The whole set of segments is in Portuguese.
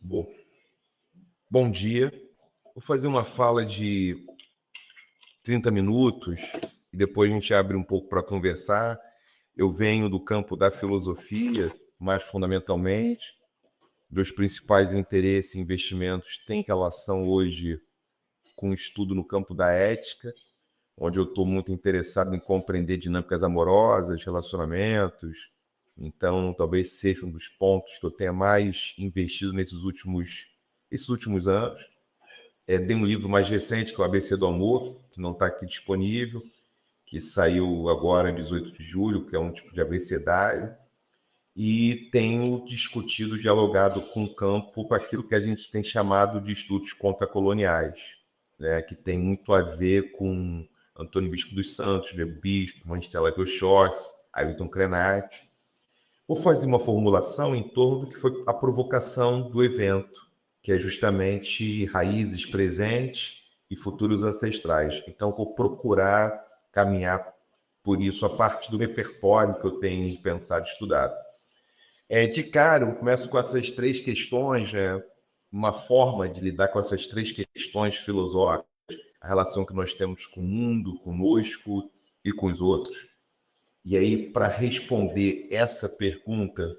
Bom, bom dia. Vou fazer uma fala de 30 minutos e depois a gente abre um pouco para conversar. Eu venho do campo da filosofia, mais fundamentalmente. Meus principais interesses e investimentos têm relação hoje com o estudo no campo da ética, onde eu estou muito interessado em compreender dinâmicas amorosas, relacionamentos. Então, talvez seja um dos pontos que eu tenha mais investido esses últimos anos. Tem um livro mais recente, que é o ABC do Amor, que não está aqui disponível, que saiu agora, em 18 de julho, que é um tipo de abecedário. E tenho discutido, dialogado com o campo, com aquilo que a gente tem chamado de estudos contracoloniais, né, que tem muito a ver com Antônio Bispo dos Santos, Diego Bispo, Manstella Groschos, Ailton Krenak. Vou fazer uma formulação em torno do que foi a provocação do evento, que é justamente raízes presentes e futuros ancestrais. Então, vou procurar caminhar por isso a partir do repertório que eu tenho pensado e estudado. De cara, eu começo com essas três questões, uma forma de lidar com essas três questões filosóficas, a relação que nós temos com o mundo, conosco e com os outros. E aí, para responder essa pergunta,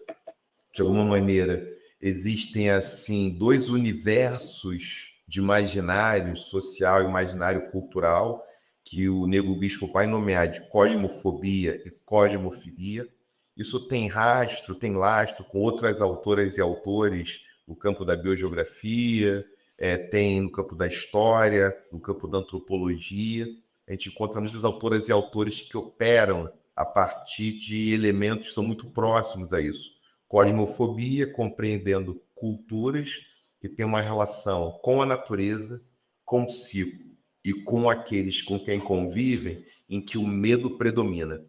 de alguma maneira, existem assim dois universos de imaginário social e imaginário cultural que o Nego Bispo vai nomear de cosmofobia e cosmofilia. Isso tem lastro com outras autoras e autores no campo da biogeografia, tem no campo da história, no campo da antropologia. A gente encontra muitas autoras e autores que operam a partir de elementos que são muito próximos a isso. Cosmofobia, compreendendo culturas que têm uma relação com a natureza, consigo e com aqueles com quem convivem, em que o medo predomina.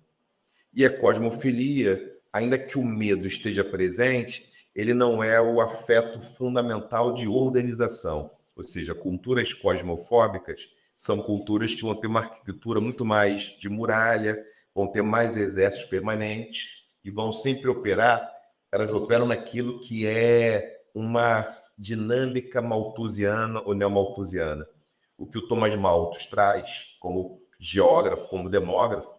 E a cosmofilia, ainda que o medo esteja presente, ele não é o afeto fundamental de organização. Ou seja, culturas cosmofóbicas são culturas que vão ter uma arquitetura muito mais de muralha, vão ter mais exércitos permanentes e vão sempre operar, elas operam naquilo que é uma dinâmica malthusiana ou neomalthusiana. O que o Thomas Malthus traz como geógrafo, como demógrafo,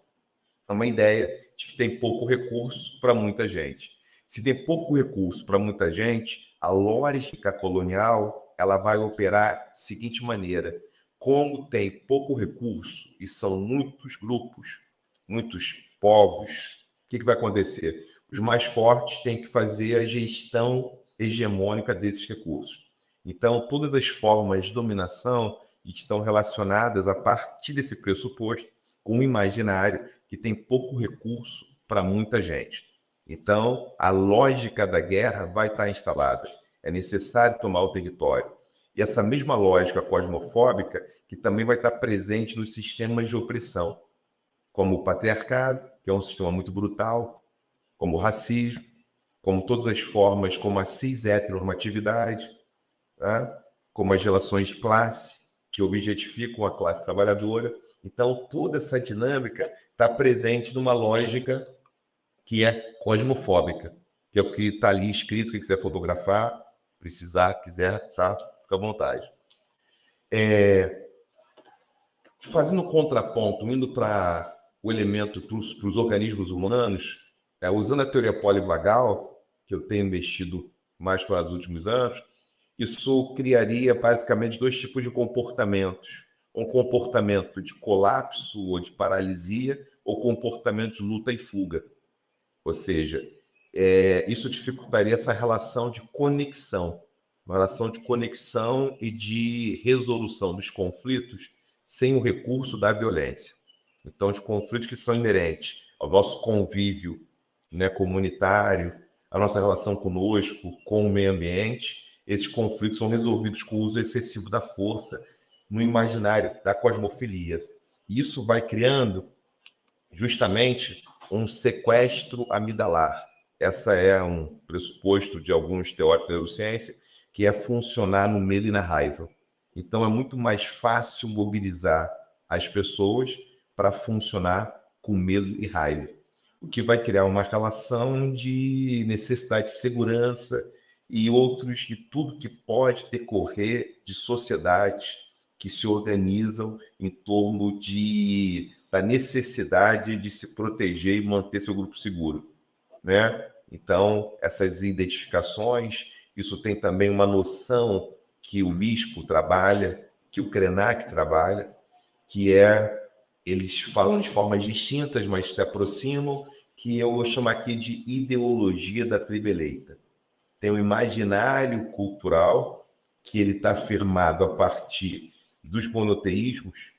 é uma ideia de que tem pouco recurso para muita gente. Se tem pouco recurso para muita gente, a lógica colonial ela vai operar da seguinte maneira: como tem pouco recurso e são muitos grupos, muitos povos, o que vai acontecer? Os mais fortes têm que fazer a gestão hegemônica desses recursos. Então, todas as formas de dominação estão relacionadas a partir desse pressuposto com um imaginário que tem pouco recurso para muita gente. Então, a lógica da guerra vai estar instalada. É necessário tomar o território. E essa mesma lógica cosmofóbica que também vai estar presente nos sistemas de opressão, como o patriarcado, que é um sistema muito brutal, como o racismo, como todas as formas, como a cis-heteronormatividade, tá? Como as relações de classe, que objetificam a classe trabalhadora. Então, toda essa dinâmica está presente numa lógica que é cosmofóbica, que é o que está ali escrito, quem quiser fotografar, precisar, quiser, tá? Fica à vontade. Fazendo um contraponto, indo para o elemento para os organismos humanos, usando a teoria polivagal, que eu tenho mexido mais para os últimos anos, isso criaria basicamente dois tipos de comportamentos. Um comportamento de colapso ou de paralisia, ou comportamento de luta e fuga. Ou seja, isso dificultaria essa relação de conexão, uma relação de conexão e de resolução dos conflitos sem o recurso da violência. Então, os conflitos que são inerentes ao nosso convívio, né, comunitário, a nossa relação conosco, com o meio ambiente, esses conflitos são resolvidos com o uso excessivo da força no imaginário da cosmofilia. E isso vai criando justamente um sequestro amidalar. Essa é um pressuposto de alguns teóricos da neurociência, que é funcionar no medo e na raiva. Então é muito mais fácil mobilizar as pessoas para funcionar com medo e raiva, o que vai criar uma relação de necessidade de segurança e outros de tudo que pode decorrer de sociedades que se organizam em torno da necessidade de se proteger e manter seu grupo seguro, né? Então, essas identificações, isso tem também uma noção que o bispo trabalha, que o Krenak trabalha, que eles falam de formas distintas, mas se aproximam, que eu vou chamar aqui de ideologia da tribo eleita. Tem um imaginário cultural que ele está firmado a partir dos monoteísmos,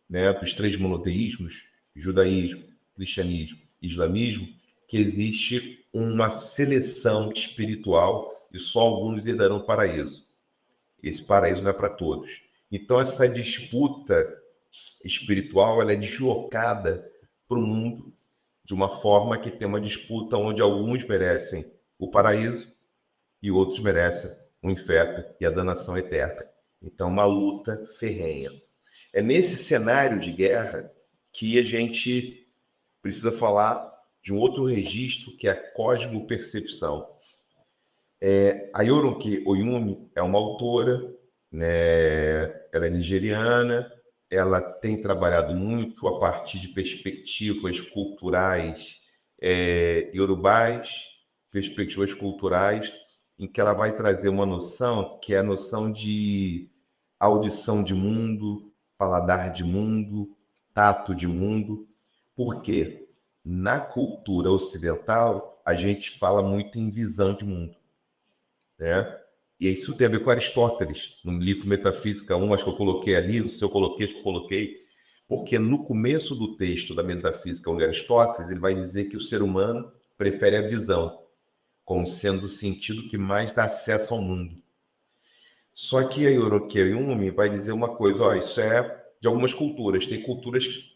né, dos 3 monoteísmos, judaísmo, cristianismo e islamismo, que existe uma seleção espiritual e só alguns herdarão o paraíso. Esse paraíso não é para todos. Então, essa disputa espiritual ela é deslocada para o mundo de uma forma que tem uma disputa onde alguns merecem o paraíso e outros merecem o inferno e a danação eterna. Então, uma luta ferrenha. É nesse cenário de guerra que a gente precisa falar de um outro registro, que é a cosmopercepção. A Yoronke Oyumi é uma autora, né? Ela é nigeriana, ela tem trabalhado muito a partir de perspectivas culturais iorubais, perspectivas culturais, em que ela vai trazer uma noção que é a noção de audição de mundo, paladar de mundo, tato de mundo. Por quê? Na cultura ocidental, a gente fala muito em visão de mundo, né? E isso tem a ver com Aristóteles, no livro Metafísica 1, acho que eu coloquei ali, não sei se eu coloquei, acho que eu coloquei, porque no começo do texto da Metafísica 1 de Aristóteles, ele vai dizer que o ser humano prefere a visão, como sendo o sentido que mais dá acesso ao mundo. Só que a Yoronke Oyumi vai dizer uma coisa, ó, isso é de algumas culturas. Tem culturas que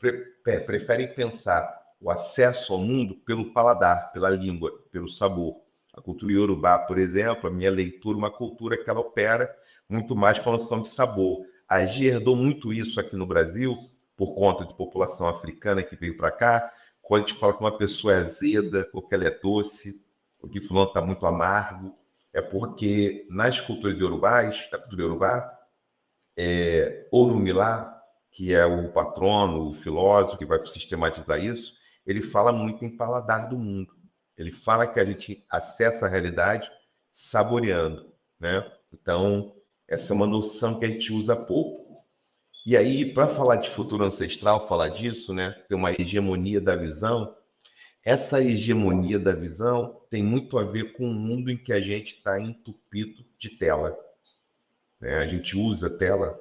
preferem pensar o acesso ao mundo pelo paladar, pela língua, pelo sabor. A cultura iorubá, por exemplo, a minha leitura, uma cultura que ela opera muito mais com a noção de sabor. A Gi herdou muito isso aqui no Brasil, por conta de população africana que veio para cá. Quando a gente fala que uma pessoa é azeda, ou que ela é doce, ou que fulano está muito amargo, é porque nas culturas iorubás, da cultura iorubá, Orunmila, que é o patrono, o filósofo que vai sistematizar isso, ele fala muito em paladar do mundo. Ele fala que a gente acessa a realidade saboreando, né? Então, essa é uma noção que a gente usa pouco. E aí, para falar de futuro ancestral, falar disso, né? Tem uma hegemonia da visão. Essa hegemonia da visão tem muito a ver com o mundo em que a gente está entupido de tela, né? A gente usa tela,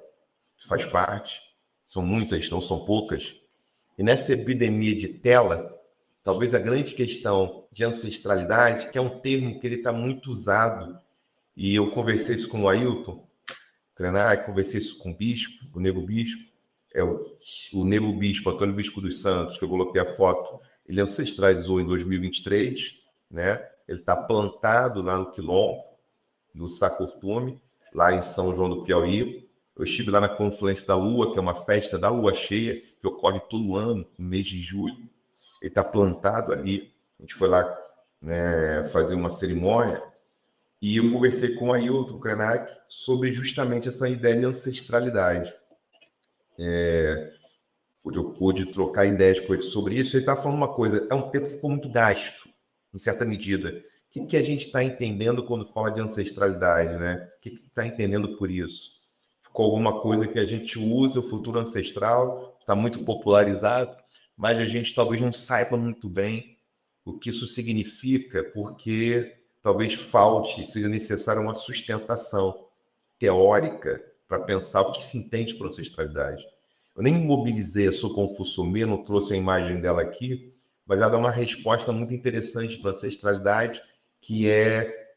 faz parte, são muitas, não são poucas. E nessa epidemia de tela, talvez a grande questão de ancestralidade, que é um termo que ele está muito usado, e eu conversei isso com o Ailton Krenak, conversei isso com o Bispo, o Nego Bispo, o Nego Bispo, Antônio Bispo dos Santos, que eu coloquei a foto, ele ancestralizou em 2023, né? Ele está plantado lá no Quilombo, no Sacurtume, lá em São João do Piauí. Eu estive lá na Confluência da Lua, que é uma festa da lua cheia, que ocorre todo ano, no mês de julho. Ele está plantado ali. A gente foi lá, né, fazer uma cerimônia e eu conversei com o Ailton Krenak sobre justamente essa ideia de ancestralidade. Eu pude trocar ideias com ele sobre isso. Ele estava falando uma coisa, é um tempo que ficou muito gasto, em certa medida. O que a gente está entendendo quando fala de ancestralidade, né? O que está entendendo por isso? Ficou alguma coisa que a gente usa, o futuro ancestral, está muito popularizado, mas a gente talvez não saiba muito bem o que isso significa, porque talvez falte, seja necessária uma sustentação teórica para pensar o que se entende por ancestralidade. Eu nem mobilizei a Soconfu Sumê, não trouxe a imagem dela aqui, mas ela dá uma resposta muito interessante para a ancestralidade, que é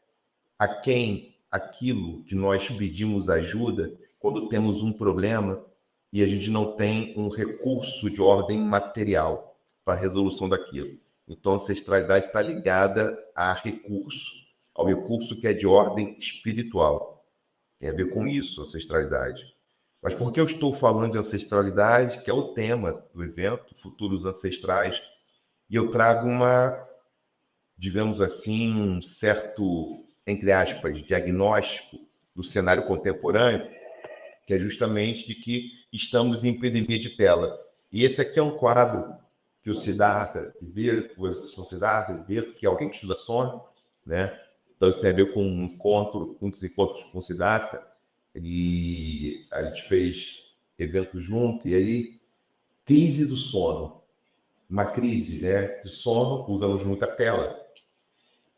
a quem aquilo que nós pedimos ajuda quando temos um problema e a gente não tem um recurso de ordem material para a resolução daquilo. Então, a ancestralidade está ligada ao recurso que é de ordem espiritual. Tem a ver com isso, ancestralidade. Mas por que eu estou falando de ancestralidade, que é o tema do evento, Futuros Ancestrais, e eu trago digamos assim, um certo entre aspas, diagnóstico do cenário contemporâneo, que é justamente de que estamos em epidemia de tela. E esse aqui é um quadro que o Siddhartha Vivek, que é alguém que estuda sono, né? Então isso tem a ver com muitos encontros com o Siddhartha, e a gente fez eventos junto, e aí, crise do sono, uma crise, né, de sono, usamos muita tela.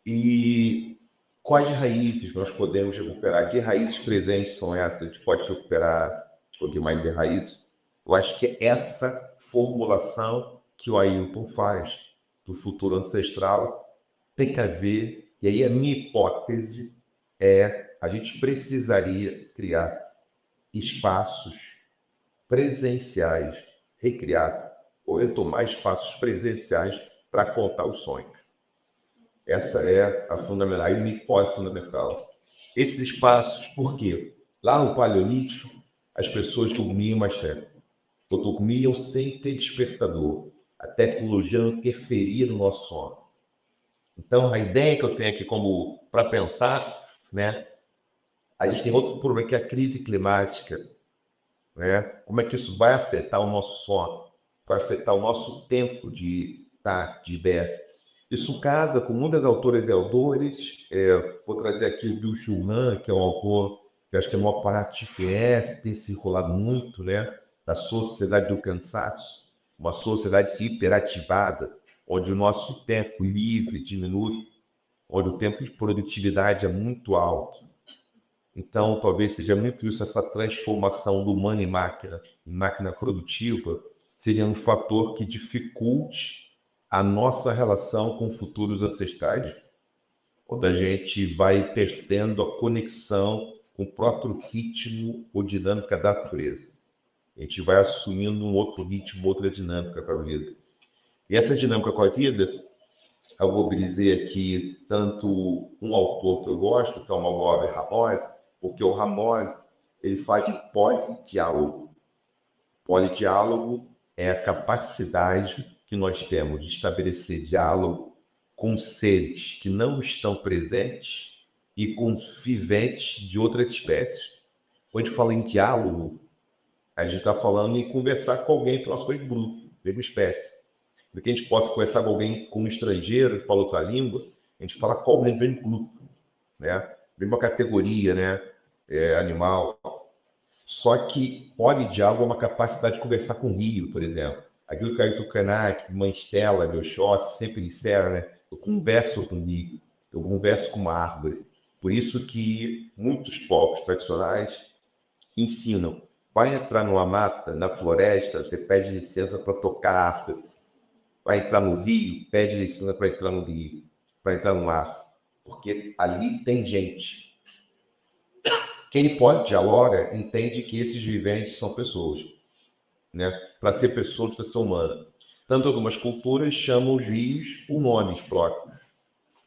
E quais raízes nós podemos recuperar? Que raízes presentes são essas? A gente pode recuperar o que mais de raízes? Eu acho que é essa formulação que o Ailton faz do futuro ancestral tem que haver, e aí a minha hipótese é a gente precisaria criar espaços presenciais, recriar, ou retomar espaços presenciais para contar os sonhos. Essa é a fundamental, a hipótese fundamental. Esses espaços, por quê? Lá no Paleolítico, as pessoas dormiam mais cedo. Dormiam sem ter despertador. A tecnologia não interferia no nosso sono. Então, a ideia que eu tenho aqui como para pensar, né? A gente tem outro problema que é a crise climática, né? Como é que isso vai afetar o nosso sono? Vai afetar o nosso tempo de estar de pé. Isso casa com muitas autoras e autores. Vou trazer aqui o Bill Schuman, que é um autor que acho que a maior parte conhece, tem circulado muito, né? Da Sociedade do Cansaço, uma sociedade hiperativada, onde o nosso tempo livre diminui, onde o tempo de produtividade é muito alto. Então, talvez seja muito isso, essa transformação do humano em máquina produtiva, seria um fator que dificulte a nossa relação com futuros ancestrais, onde a gente vai perdendo a conexão com o próprio ritmo ou dinâmica da natureza. A gente vai assumindo um outro ritmo, outra dinâmica para a vida. E essa dinâmica com a vida, eu vou dizer aqui tanto um autor que eu gosto, que é o Malcolm Ramose, porque o Ramose, ele faz de polidiálogo. Polidiálogo é a capacidade que nós temos de estabelecer diálogo com seres que não estão presentes e com viventes de outras espécies. Quando a gente fala em diálogo, a gente está falando em conversar com alguém do nosso mesmo grupo, mesma espécie. Para que a gente possa conversar com alguém, com um estrangeiro que fala outra língua, a gente fala com alguém do mesmo grupo, né? Mesma categoria, né? Animal. Só que polidiálogo é uma capacidade de conversar com o rio, por exemplo. Aquilo que Ailton Krenak, Mãe Stella, meu Xóssi sempre disseram, né? Eu converso com o rio, eu converso com uma árvore. Por isso que muitos povos tradicionais ensinam. Vai entrar numa mata, na floresta, você pede licença para tocar a árvore. Vai entrar no rio, pede licença para entrar no rio, para entrar no mar. Porque ali tem gente. Quem pode dialoga entende que esses viventes são pessoas, né? Para ser pessoa, precisa ser humana. Tanto algumas culturas chamam os rios por nomes próprios,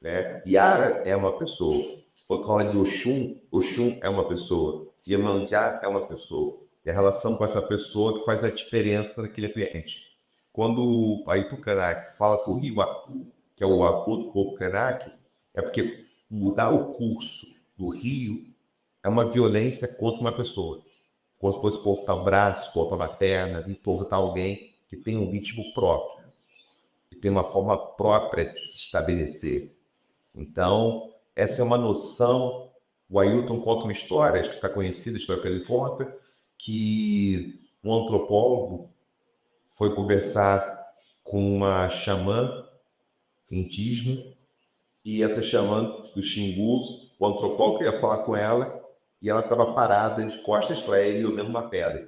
né? Yara é uma pessoa. Por causa de Oxum, Oxum é uma pessoa. Iemanjá é uma pessoa. E a relação com essa pessoa que faz a diferença naquele ambiente. Quando o Ailton Krenak fala que o rio Aku, que é o Aku do corpo Krenak, é porque mudar o curso do rio é uma violência contra uma pessoa. Como se fosse cortar o braço, cortar uma perna, de cortar alguém que tem um ritmo próprio, que tem uma forma própria de se estabelecer. Então, essa é uma noção. O Ailton conta uma história, acho que está conhecida, a história que ele conta, que um antropólogo foi conversar com uma xamã indígena, e essa xamã do Xingu, o antropólogo ia falar com ela, e ela estava parada de costas para ele, olhando uma pedra.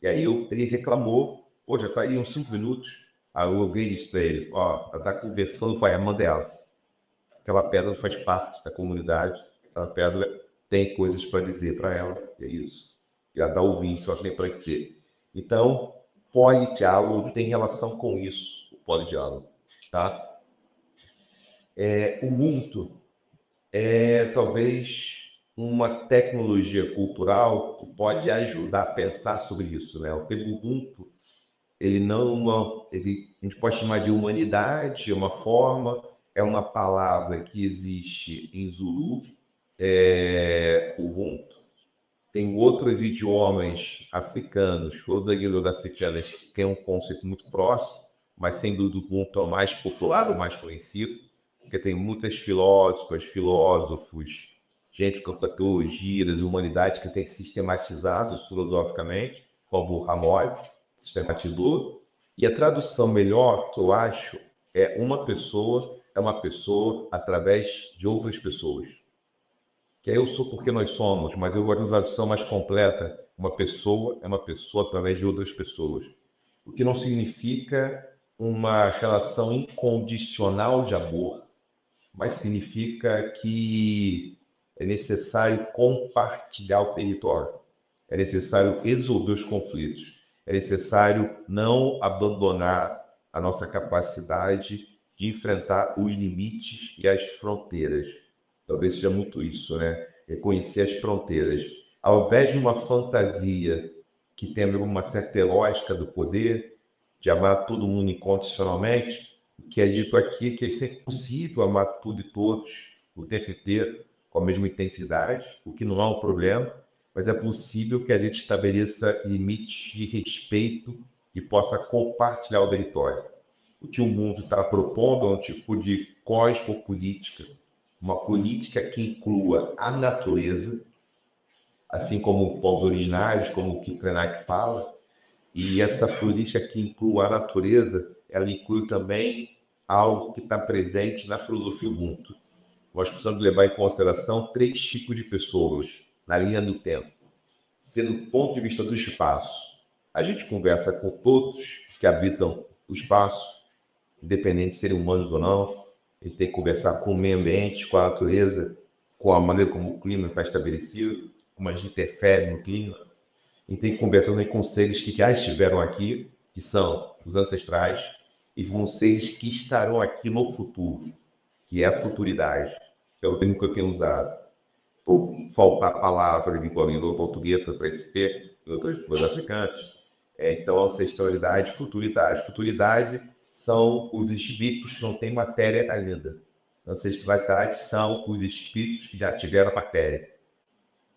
E aí ele reclamou, pô, já está aí uns 5 minutos. Aí eu alguém disse para ele, ó, ela está conversando com a irmã dela. Aquela pedra faz parte da comunidade, aquela pedra tem coisas para dizer para ela, e é isso. E ela está ouvindo, só tem para dizer. Então, polidiálogo tem relação com isso, o polidiálogo, tá? O Ubuntu é talvez uma tecnologia cultural que pode ajudar a pensar sobre isso, né? O termo Ubuntu, ele não, ele, a gente pode chamar de humanidade, é uma forma, é uma palavra que existe em Zulu, Ubuntu. Tem outros idiomas africanos ou da língua africana que tem um conceito muito próximo, mas sem dúvida o Ubuntu é o mais popular, o mais conhecido, porque tem muitas filósofas, filósofos, gente com patologias e humanidade que tem sistematizado filosoficamente, como o Ramose, sistematizou. E a tradução melhor, que eu acho, é uma pessoa através de outras pessoas. Que eu sou porque nós somos, mas eu gosto de uma tradução mais completa. Uma pessoa é uma pessoa através de outras pessoas. O que não significa uma relação incondicional de amor, mas significa que é necessário compartilhar o território, é necessário resolver os conflitos, é necessário não abandonar a nossa capacidade de enfrentar os limites e as fronteiras. Talvez seja muito isso, né? Reconhecer as fronteiras. Ao invés de uma fantasia que tem uma certa lógica do poder, de amar todo mundo incondicionalmente, o que é dito aqui é que é sempre possível amar tudo e todos o tempo inteiro, com a mesma intensidade, o que não é um problema, mas é possível que a gente estabeleça limites de respeito e possa compartilhar o território. O que o mundo está propondo é um tipo de cosmopolítica, uma política que inclua a natureza, assim como os originários, como o que o Krenak fala, e essa política que inclui a natureza, ela inclui também algo que está presente na filosofia Ubuntu. Nós precisamos levar em consideração 3 tipos de pessoas na linha do tempo. Sendo do ponto de vista do espaço, a gente conversa com todos que habitam o espaço, independente de serem humanos ou não. A gente tem que conversar com o meio ambiente, com a natureza, com a maneira como o clima está estabelecido, como a gente interfere no clima. A gente tem que conversar também com seres que já estiveram aqui, que são os ancestrais, e com seres que estarão aqui no futuro, que é a futuridade, que é o termo que eu tenho usado. Por faltar palavra de língua portuguesa para esse termo, outras coisas africanas. Então, ancestralidade e futuridade. Futuridade são os espíritos que não têm matéria ainda. Ancestralidade são os espíritos que já tiveram matéria.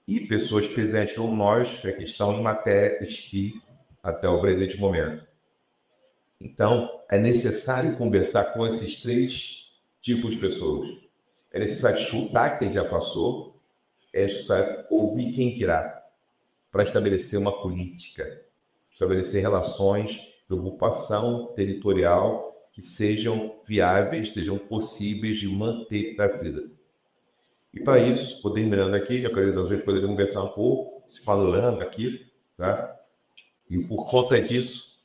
E pessoas presentes ou nós que são em matéria espírito até o presente momento. Então, é necessário conversar com esses 3 tipos de pessoas. É necessário escutar quem já passou, é necessário ouvir quem virá, para estabelecer uma política, estabelecer relações de ocupação territorial que sejam viáveis, sejam possíveis de manter na vida. E para isso, poder mirando aqui, eu quero poder conversar um pouco, se falando aqui, tá? E por conta disso,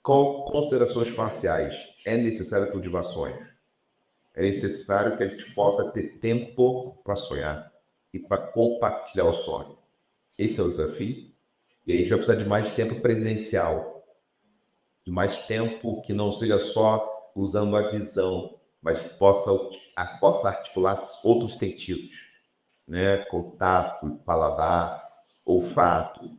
com considerações faciais, é necessário cultivações. É necessário que a gente possa ter tempo para sonhar e para compartilhar o sonho. Esse é o desafio. E a gente vai precisar de mais tempo presencial, de mais tempo que não seja só usando a visão, mas que possa articular outros sentidos, né? Contato, paladar, olfato,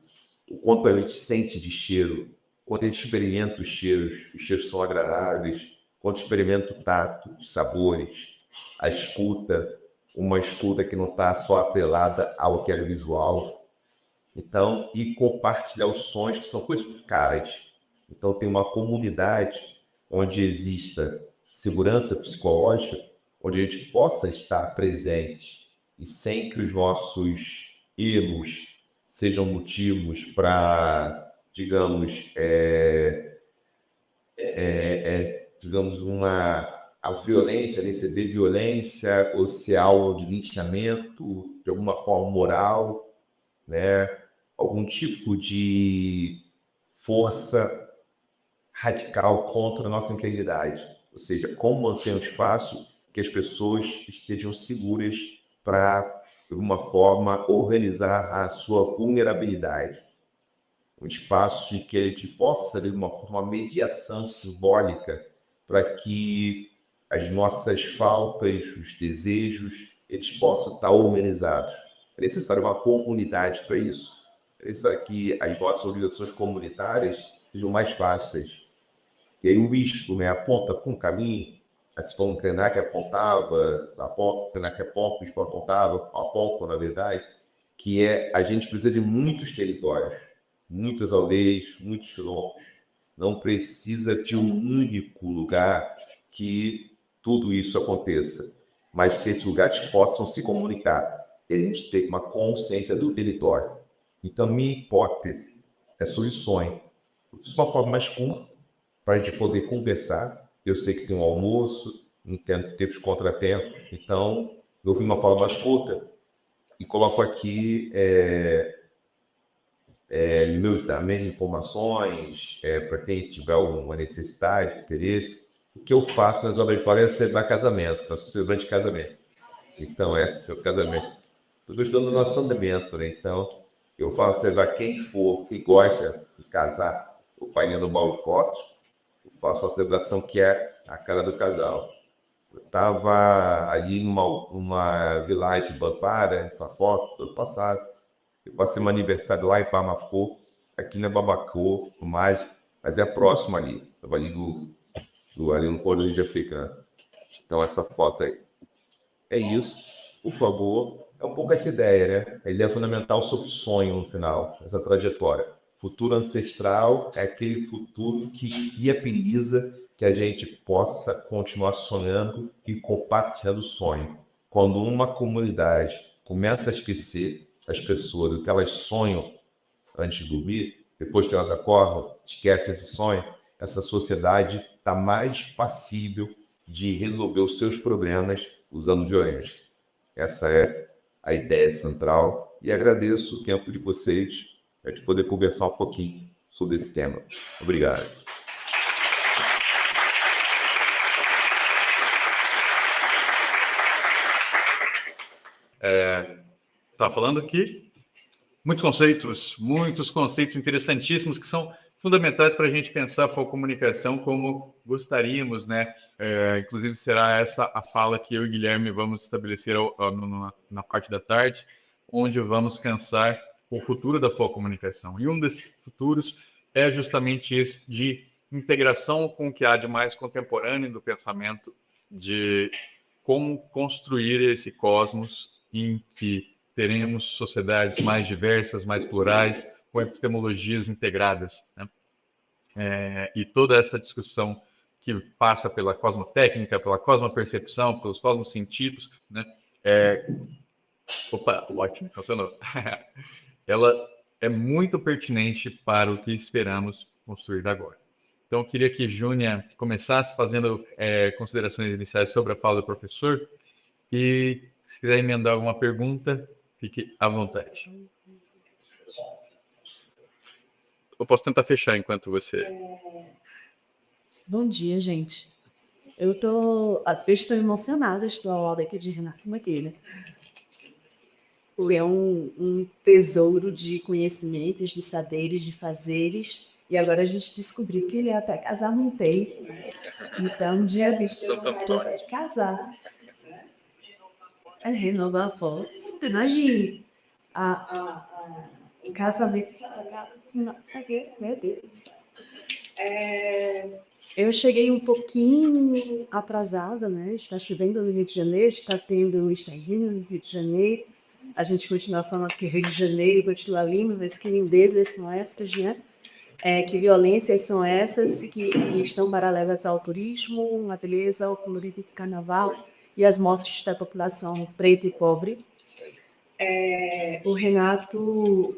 o quanto a gente sente de cheiro, quanto a gente experimenta os cheiros são agradáveis, quanto experimenta o tato, os sabores, a escuta, uma escuta que não está só atrelada ao que é visual. Então, e compartilhar os sons que são coisas caras. Então, tem uma comunidade onde exista segurança psicológica, onde a gente possa estar presente e sem que os nossos erros sejam motivos para, digamos, digamos a violência, receber violência ou ser alvo de linchamento, de alguma forma moral, né? Algum tipo de força radical contra a nossa integridade. Ou seja, como manter um espaço que as pessoas estejam seguras para, de alguma forma, organizar a sua vulnerabilidade. Um espaço em que a gente possa, de uma forma, mediação simbólica para que as nossas faltas, os desejos, eles possam estar organizados. É necessário uma comunidade para isso. É necessário que as nossas organizações comunitárias sejam mais fáceis. E aí o bispo, né, aponta para um caminho, como Krenak apontava, Krenak apontava, aponta, na verdade, que a gente precisa de muitos territórios, muitas aldeias, muitos quilômetros. Não precisa de um único lugar que tudo isso aconteça, mas que esses lugares possam se comunicar. E a gente tem uma consciência do território. Então, minha hipótese é soluções. De uma forma mais curta, para a gente poder conversar. Eu sei que tem um almoço, entendo que teve os contratempos, então eu vim de uma forma mais curta e coloco aqui minhas informações, para quem tiver alguma necessidade, interesse. O que eu faço nas obras de fora é celebrar casamento, então celebrante de casamento. Então, seu casamento. Tudo isso no nosso andamento, né? Então, eu faço celebrar quem for, que gosta de casar, o pai no balcote, eu faço a celebração que é a cara do casal. Eu estava ali numa village de Bampara, essa foto, do ano passado. Eu passei meu aniversário lá em Pamafco, aqui na Babacô, mas é próximo ali. Estava ali ali no Polo de Africano. Então, essa foto aí. É isso. Por favor, é um pouco essa ideia, né? A ideia fundamental sobre o sonho no final, essa trajetória. Futuro ancestral é aquele futuro que viabiliza que a gente possa continuar sonhando e compartilhando o sonho. Quando uma comunidade começa a esquecer as pessoas do que elas sonham antes de dormir, depois que elas acordam, esquecem esse sonho, essa sociedade está mais passível de resolver os seus problemas usando violência. Essa é a ideia central e agradeço o tempo de vocês de poder conversar um pouquinho sobre esse tema. Obrigado. Tá falando aqui muitos conceitos interessantíssimos que são fundamentais para a gente pensar a comunicação como gostaríamos, né? Inclusive será essa a fala que eu e Guilherme vamos estabelecer na parte da tarde, onde vamos pensar o futuro da comunicação. E um desses futuros é justamente esse de integração com o que há de mais contemporâneo do pensamento de como construir esse cosmos em que teremos sociedades mais diversas, mais plurais, com epistemologias integradas, né? E toda essa discussão que passa pela cosmotécnica, pela cosmopercepção, pelos cosmosentidos, né? Opa, ótimo, funcionou. Ela é muito pertinente para o que esperamos construir agora. Então, eu queria que Júnia começasse fazendo considerações iniciais sobre a fala do professor e, se quiser emendar alguma pergunta, fique à vontade. Eu posso tentar fechar enquanto você... Bom dia, gente. Eu estou emocionada, estou ao lado aqui de Renato Maquilha. Ele é um tesouro de conhecimentos, de saberes, de fazeres, e agora a gente descobriu que ele até casar não tem. Então, um dia bicho de casar. É renovar a foto. Imagine o casamento. Meu Deus. Eu cheguei um pouquinho atrasada, né? Está chovendo no Rio de Janeiro, está tendo um estaguinho no Rio de Janeiro. A gente continua falando que Rio de Janeiro continua lindo, mas que lindezas são essas, né? Que violências são essas que estão paralelas ao turismo, à beleza, ao colorido do carnaval e às mortes da população preta e pobre. O Renato,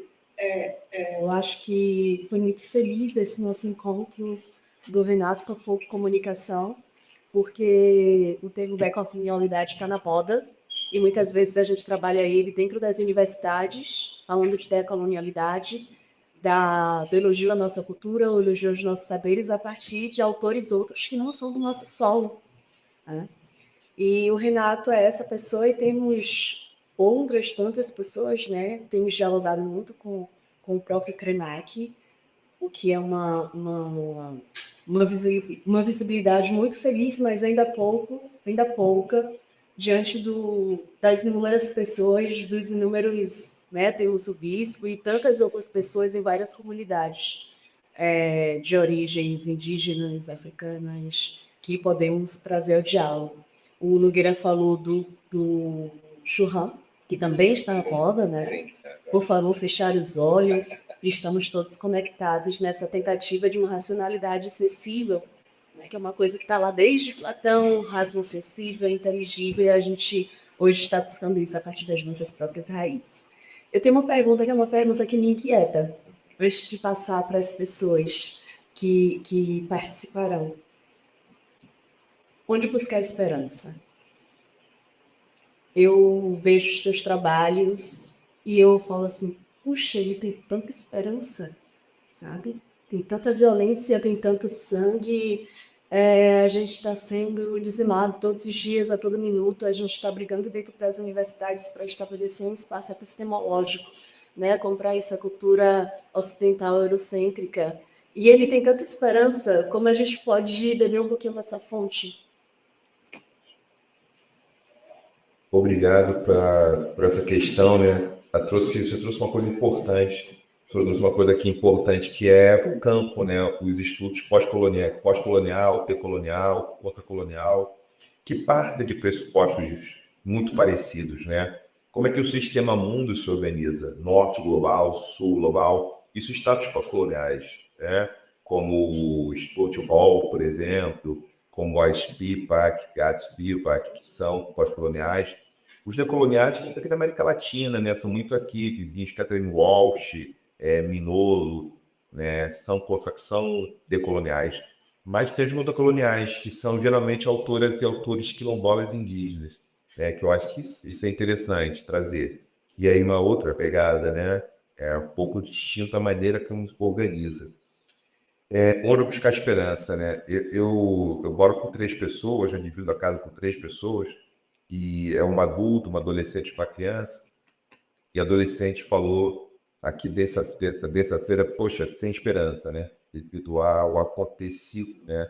eu acho que foi muito feliz esse nosso encontro do Renato com a Foco Comunicação, porque o termo decolonialidade está na moda e muitas vezes a gente trabalha ele dentro das universidades, falando de decolonialidade, do elogio à nossa cultura, o elogio aos nossos saberes a partir de autores outros que não são do nosso solo, né? E o Renato é essa pessoa e temos outras tantas pessoas, né? Temos dialogado muito com o próprio Krenak, o que é uma visibilidade muito feliz, mas ainda pouca, diante das inúmeras pessoas, dos inúmeros, né, temos o bispo e tantas outras pessoas em várias comunidades de origens indígenas, africanas, que podemos trazer ao diálogo. O Nogueira falou do churrasco, que também está na moda, né? Por favor, fechar os olhos, estamos todos conectados nessa tentativa de uma racionalidade sensível, né? Que é uma coisa que está lá desde Platão, razão sensível, inteligível, e a gente hoje está buscando isso a partir das nossas próprias raízes. Eu tenho uma pergunta que é uma pergunta que me inquieta, antes de passar para as pessoas que participarão. Onde buscar esperança? Eu vejo os teus trabalhos e eu falo assim, puxa, ele tem tanta esperança, sabe? Tem tanta violência, tem tanto sangue, a gente está sendo dizimado todos os dias, a todo minuto, a gente está brigando dentro das universidades para estabelecer um espaço epistemológico, né? Comprar essa cultura ocidental eurocêntrica. E ele tem tanta esperança, como a gente pode beber um pouquinho dessa fonte? Obrigado por essa questão, né? Você trouxe uma coisa importante, trouxe uma coisa aqui importante que é o campo, né? Os estudos pós-colonial, decolonial, contracolonial, que partem de pressupostos muito parecidos, né? Como é que o sistema mundo se organiza? Norte global, sul global, isso status coloniais, né? Como o Stonewall, por exemplo, como a SPIPAC, GATS-BIPAC, que são pós-coloniais. Os decoloniais estão aqui na América Latina, né? São muito aqui, vizinhos, Catherine Walsh, Minolo, né? São decoloniais. Mas tem os decoloniais, que são geralmente autoras e autores quilombolas indígenas, né? Que eu acho que isso é interessante trazer. E aí uma outra pegada, né? É um pouco distinta a maneira como se organiza. Onde buscar esperança, né? Eu moro com 3 pessoas, eu divido a casa com 3 pessoas, e é um adulto, uma adolescente e uma criança, e a adolescente falou aqui dessa feira, poxa, sem esperança, né? Devido ao acontecido, né?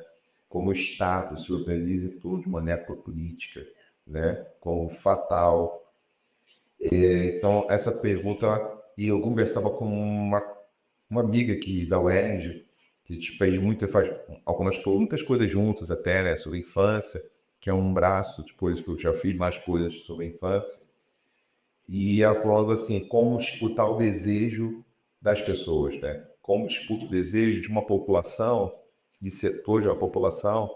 Como o Estado se organiza tudo de maneira política, né? Como fatal. Então, essa pergunta, e eu conversava com uma amiga aqui da UERJ, que tipo, faz muitas coisas juntos até, né? Sobre infância, que é um braço de coisas que eu já fiz mais coisas sobre a infância. E ela falando assim, como disputar o desejo das pessoas, né? Como disputa o desejo de uma população, de setores da população,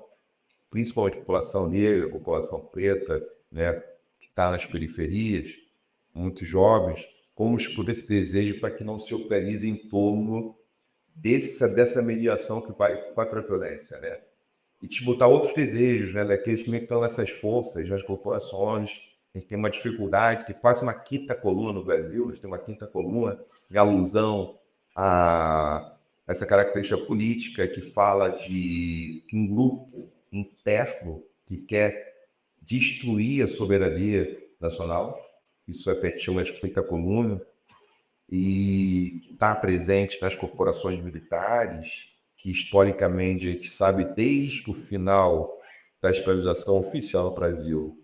principalmente a população negra, a população preta, né? Que está nas periferias, muitos jovens, como disputa esse desejo para que não se organize em torno dessa mediação que vai contra a violência, né? E disputar outros desejos, né? Daqueles que estão nessas forças, nas corporações. A gente tem uma dificuldade, tem quase uma quinta coluna no Brasil, a gente tem uma quinta coluna em alusão a essa característica política que fala de um grupo interno que quer destruir a soberania nacional. Isso é chama de quinta coluna e está presente nas corporações militares, que historicamente a gente sabe desde o final da escravização oficial no Brasil,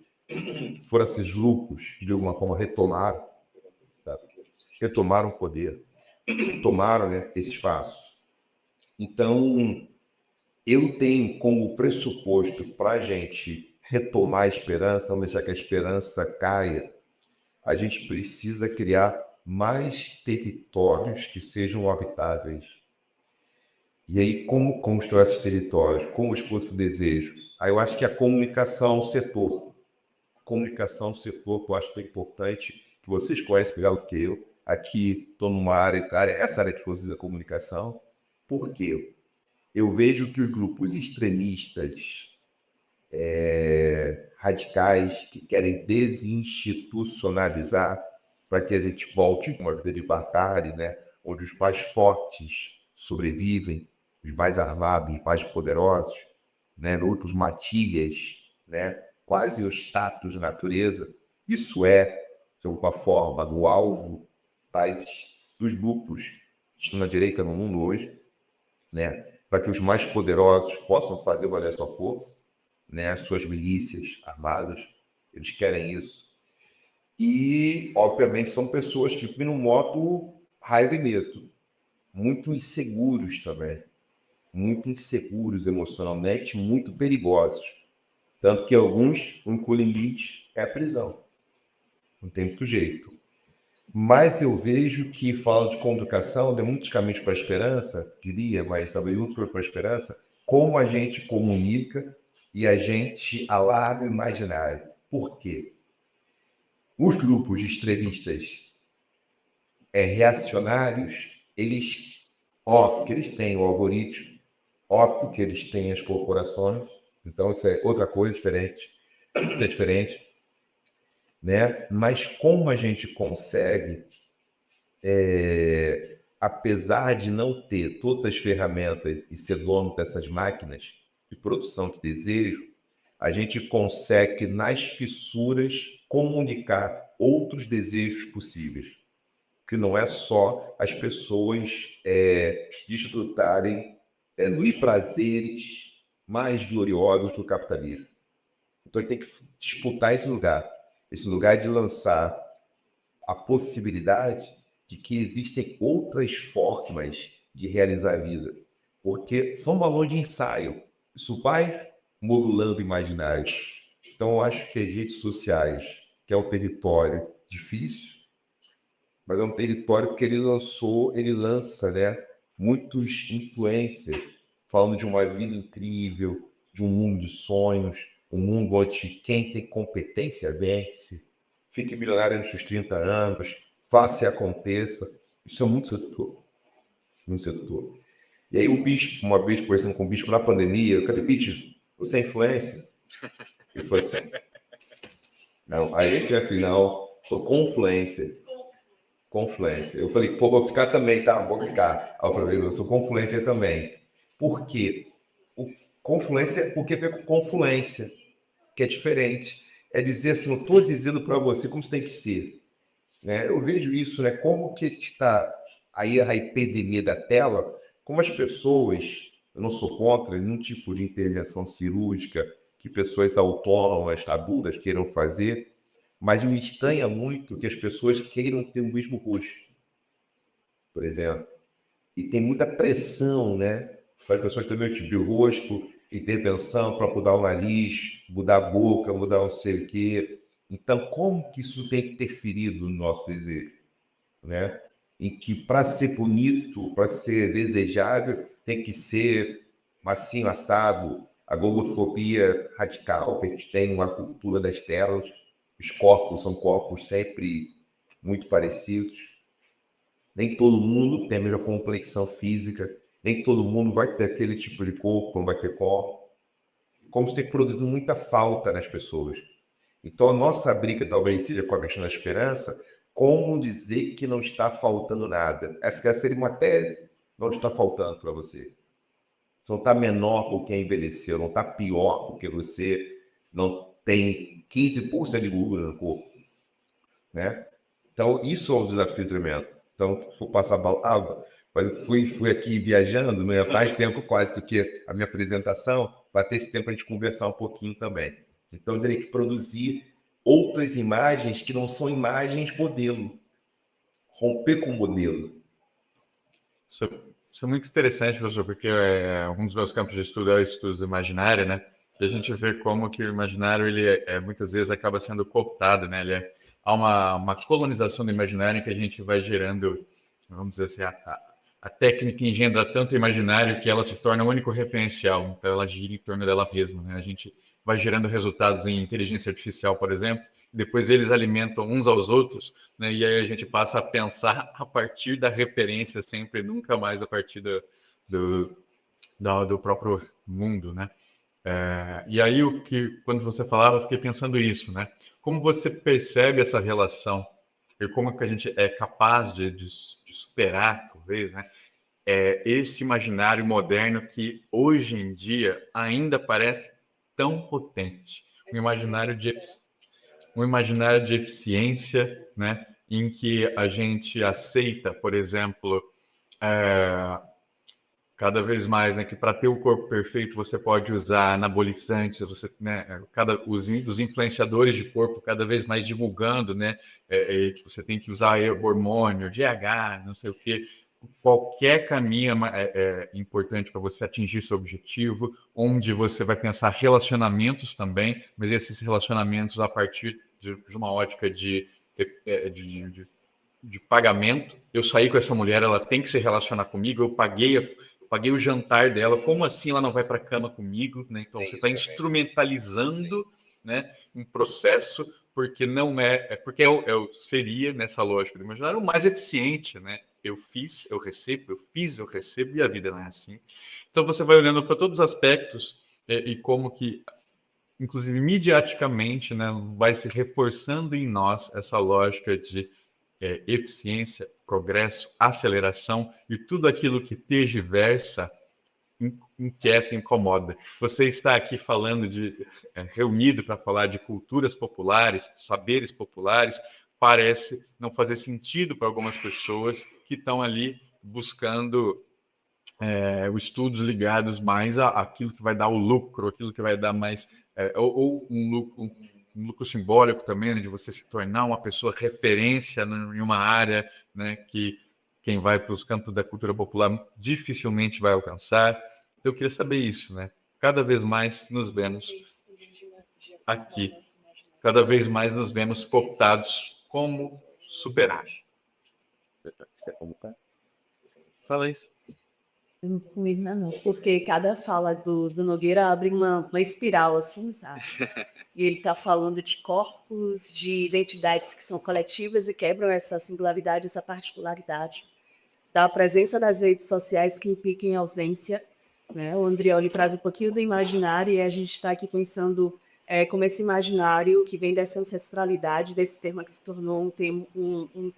foram esses grupos, de alguma forma, retomaram o poder, tomaram, né, esse espaço. Então, eu tenho como pressuposto para a gente retomar a esperança, não deixar que a esperança caia, a gente precisa criar mais territórios que sejam habitáveis. E aí, como constrói esses territórios? Como expor esse desejo? Aí eu acho que a comunicação é um setor. A comunicação é um setor que eu acho que é importante, que vocês conhecem melhor do que eu. Aqui estou numa área, essa área de forças da comunicação. Por quê? Eu vejo que os grupos extremistas, radicais, que querem desinstitucionalizar para que a gente volte a uma vida libertária, né? Onde os mais fortes sobrevivem, os mais armados e mais poderosos, né? Outros matilhas, né? Quase o status de natureza. Isso de alguma forma, do alvo dos grupos que estão na direita no mundo hoje, né? Para que os mais poderosos possam fazer valer sua força, né? Suas milícias armadas, eles querem isso. E, obviamente, são pessoas tipo, num modo raiva e medo, muito inseguros também. muito inseguros emocionalmente, muito perigosos. Tanto que alguns, o limite é a prisão. Não tem muito jeito. Mas eu vejo que fala de comunicação, de muitos caminhos para a esperança, diria, mas talvez muito para a esperança, como a gente comunica e a gente alarga o imaginário. Por quê? Os grupos de extremistas reacionários, eles, óbvio que eles têm o algoritmo, óbvio que eles têm as corporações, então isso é outra coisa diferente, é diferente, né? Mas como a gente consegue, apesar de não ter todas as ferramentas e ser dono dessas máquinas de produção de desejo, a gente consegue, nas fissuras, comunicar outros desejos possíveis. Que não é só as pessoas desfrutarem dos prazeres mais gloriosos do capitalismo. Então ele tem que disputar esse lugar de lançar a possibilidade de que existem outras formas de realizar a vida, porque são balões de ensaio. Isso vai modulando o imaginário. Então eu acho que as redes sociais, que é um território difícil, mas é um território que ele lança, né, muitos influencers falando de uma vida incrível, de um mundo de sonhos, um mundo onde quem tem competência vence, fique milionário nos seus 30 anos, faça e aconteça. Isso é muito setor, muito setor. E aí o bispo, uma vez conversando com o bispo na pandemia, eu falei, bicho, você é influencer? Ele falou assim, não, aí ele disse assim, não, sou confluencer. Confluência. Eu falei, pô, vou ficar também, tá? Vou ficar. Aí eu falei, eu sou confluência também. Por quê? Confluência, porque vem com confluência, que é diferente. É dizer assim, eu estou dizendo para você como você tem que ser. Né? Eu vejo isso, né? Como que está aí a epidemia da tela, como as pessoas, eu não sou contra nenhum tipo de intervenção cirúrgica que pessoas autônomas, adultas queiram fazer, mas me estranha muito que as pessoas queiram ter o mesmo rosto, por exemplo. E tem muita pressão, né? Para as pessoas terem o tipo de rosto, intervenção para mudar o nariz, mudar a boca, mudar não sei o quê. Então, como que isso tem interferido no nosso desejo? Né? Em que para ser bonito, para ser desejado, tem que ser massinho, assado, a gordofobia radical que a gente tem numa cultura das telas, os corpos são corpos sempre muito parecidos, nem todo mundo tem a mesma complexão física, nem todo mundo vai ter aquele tipo de corpo, não vai ter corpo, como se tem produzido muita falta nas pessoas. Então, a nossa briga talvez seja com a questão da esperança, como dizer que não está faltando nada. Essa seria uma tese, não está faltando para você. Você não está menor porque envelheceu, não está pior porque você não tem 15% de gordura no corpo. Né? Então, isso é um desafio tremendo. Então, se for passar água, mas fui aqui viajando, não ia mais tempo quase do que a minha apresentação, para ter esse tempo para a gente conversar um pouquinho também. Então, eu teria que produzir outras imagens que não são imagens modelo. Romper com o modelo. Isso é muito interessante, professor, porque um dos meus campos de estudo é o estudo do imaginário, né? E a gente vê como que o imaginário, ele muitas vezes acaba sendo cooptado, né? Há uma colonização do imaginário em que a gente vai gerando, vamos dizer assim, a técnica engendra tanto o imaginário que ela se torna o único referencial. Então, ela gira em torno dela mesma, né? A gente vai gerando resultados em inteligência artificial, por exemplo, depois eles alimentam uns aos outros, né? E aí a gente passa a pensar a partir da referência sempre, nunca mais a partir do próprio mundo, né? E aí quando você falava, eu fiquei pensando isso, né? Como você percebe essa relação e como que a gente é capaz de superar, talvez, né? Esse imaginário moderno que hoje em dia ainda parece tão potente, um imaginário de eficiência, né? Em que a gente aceita, por exemplo, é, cada vez mais, né, que para ter o corpo perfeito você pode usar anabolizantes, né, os influenciadores de corpo cada vez mais divulgando, né, que você tem que usar hormônio, GH, não sei o quê, qualquer caminho é importante para você atingir seu objetivo, onde você vai pensar relacionamentos também, mas esses relacionamentos a partir de uma ótica de pagamento. Eu saí com essa mulher, ela tem que se relacionar comigo, eu paguei o jantar dela, como assim ela não vai para a cama comigo? Né? Então você está instrumentalizando, né, um processo porque não porque seria, nessa lógica do imaginário, o mais eficiente, né? Eu fiz, eu recebo, eu fiz, eu recebo, e a vida não é assim. Então você vai olhando para todos os aspectos e como que, inclusive midiaticamente, né, vai se reforçando em nós essa lógica de eficiência, progresso, aceleração, e tudo aquilo que tergiversa inquieta, incomoda. Você está aqui falando reunido para falar de culturas populares, saberes populares, parece não fazer sentido para algumas pessoas que estão ali buscando os estudos ligados mais àquilo que vai dar o lucro, aquilo que vai dar mais, ou um lucro simbólico também, né, de você se tornar uma pessoa referência em uma área, né, que quem vai para os campos da cultura popular dificilmente vai alcançar. Então, eu queria saber isso, né? Cada vez mais nos vemos aqui, cada vez mais nos vemos cooptados como superar. Fala isso. Comigo não, porque cada fala do Nogueira abre uma espiral, assim, sabe? E ele está falando de corpos, de identidades que são coletivas e quebram essa singularidade, essa particularidade da presença das redes sociais que impliquem ausência, né? O Andrioli traz um pouquinho do imaginário e a gente está aqui pensando como esse imaginário que vem dessa ancestralidade, desse termo que se tornou um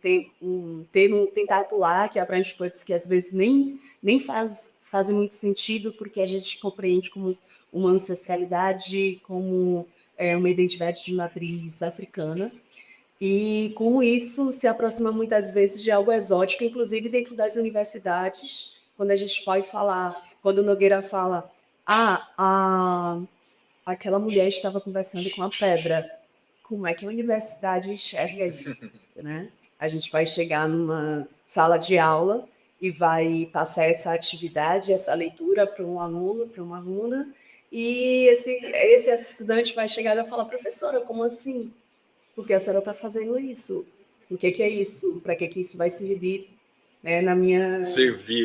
termo tentacular, que abrange coisas que às vezes nem fazem muito sentido, porque a gente compreende como uma ancestralidade, como uma identidade de matriz africana. E com isso se aproxima muitas vezes de algo exótico, inclusive dentro das universidades, quando a gente pode falar, quando o Nogueira fala, aquela mulher estava conversando com a pedra. Como é que a universidade enxerga isso? Né? A gente vai chegar numa sala de aula e vai passar essa atividade, essa leitura para um aluno, para uma aluna, e esse estudante vai chegar e vai falar, professora, como assim? Por que a senhora está fazendo isso? O que é isso? Para que isso vai servir, né, na minha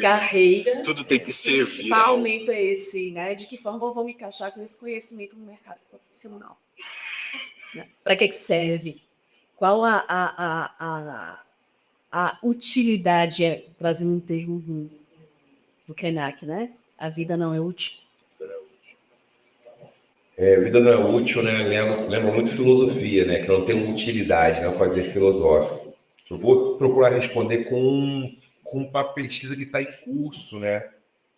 carreira? Tudo tem que servir. Qual aumento é esse? Né? De que forma eu vou me encaixar com esse conhecimento no mercado profissional? Para que serve? Qual a utilidade, trazendo um termo do Krenak, né? A vida não é útil. Vida não é útil, né? Lembra muito filosofia, né? Que não tem uma utilidade, né? Fazer filosófico. Eu vou procurar responder com uma pesquisa que está em curso, né?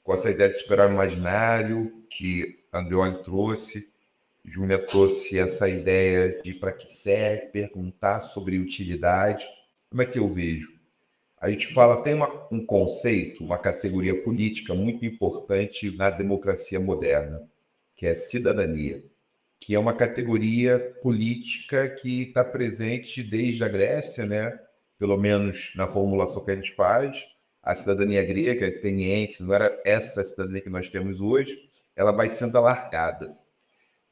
Com essa ideia de superar o imaginário que Andreoli trouxe. Júlia trouxe essa ideia de para que serve, perguntar sobre utilidade. Como é que eu vejo? A gente fala, tem um conceito, uma categoria política muito importante na democracia moderna, que é cidadania, que é uma categoria política que está presente desde a Grécia, né? Pelo menos na formulação que a gente faz. A cidadania grega, ateniense, não era essa cidadania que nós temos hoje, ela vai sendo alargada.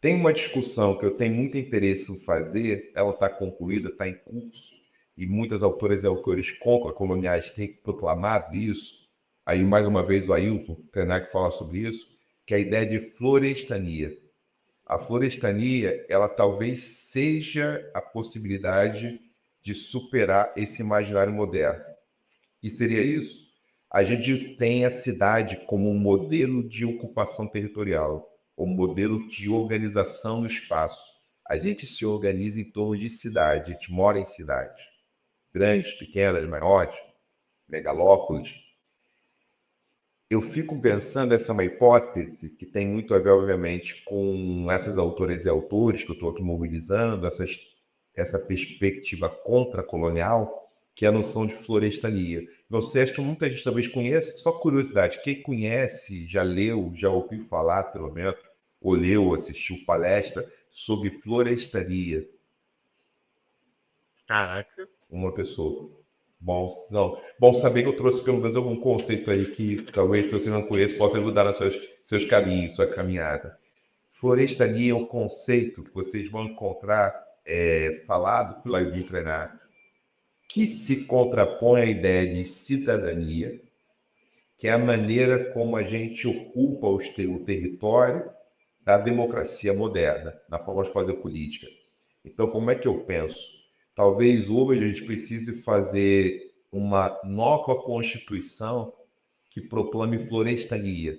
Tem uma discussão que eu tenho muito interesse em fazer, ela está concluída, está em curso, e muitas autoras e autores contra-coloniais têm proclamado isso. Aí, mais uma vez, o Ailton Krenak fala sobre isso, que é a ideia de florestania. A florestania, ela talvez seja a possibilidade de superar esse imaginário moderno. E seria isso? A gente tem a cidade como um modelo de ocupação territorial, um modelo de organização do espaço. A gente se organiza em torno de cidade, a gente mora em cidades, grandes, pequenas, maiores, megalópolis. Eu fico pensando, essa é uma hipótese que tem muito a ver, obviamente, com essas autoras e autores que eu estou aqui mobilizando, essa perspectiva contra-colonial, que é a noção de florestania. Não sei, acho que muita gente talvez conheça, só curiosidade, quem conhece, já leu, já ouviu falar, pelo menos, ou leu, assistiu palestra sobre florestania? Caraca. Uma pessoa. Bom, não, bom saber que eu trouxe pelo menos algum conceito aí que talvez se você não conhece possa ajudar nos seus caminhos, sua caminhada. Florestaria é um conceito que vocês vão encontrar falado pelo Aydin Renato, que se contrapõe à ideia de cidadania, que é a maneira como a gente ocupa o território da democracia moderna, na forma de fazer política. Então, como é que eu penso? Talvez hoje a gente precise fazer uma nova Constituição que proclame florestaria,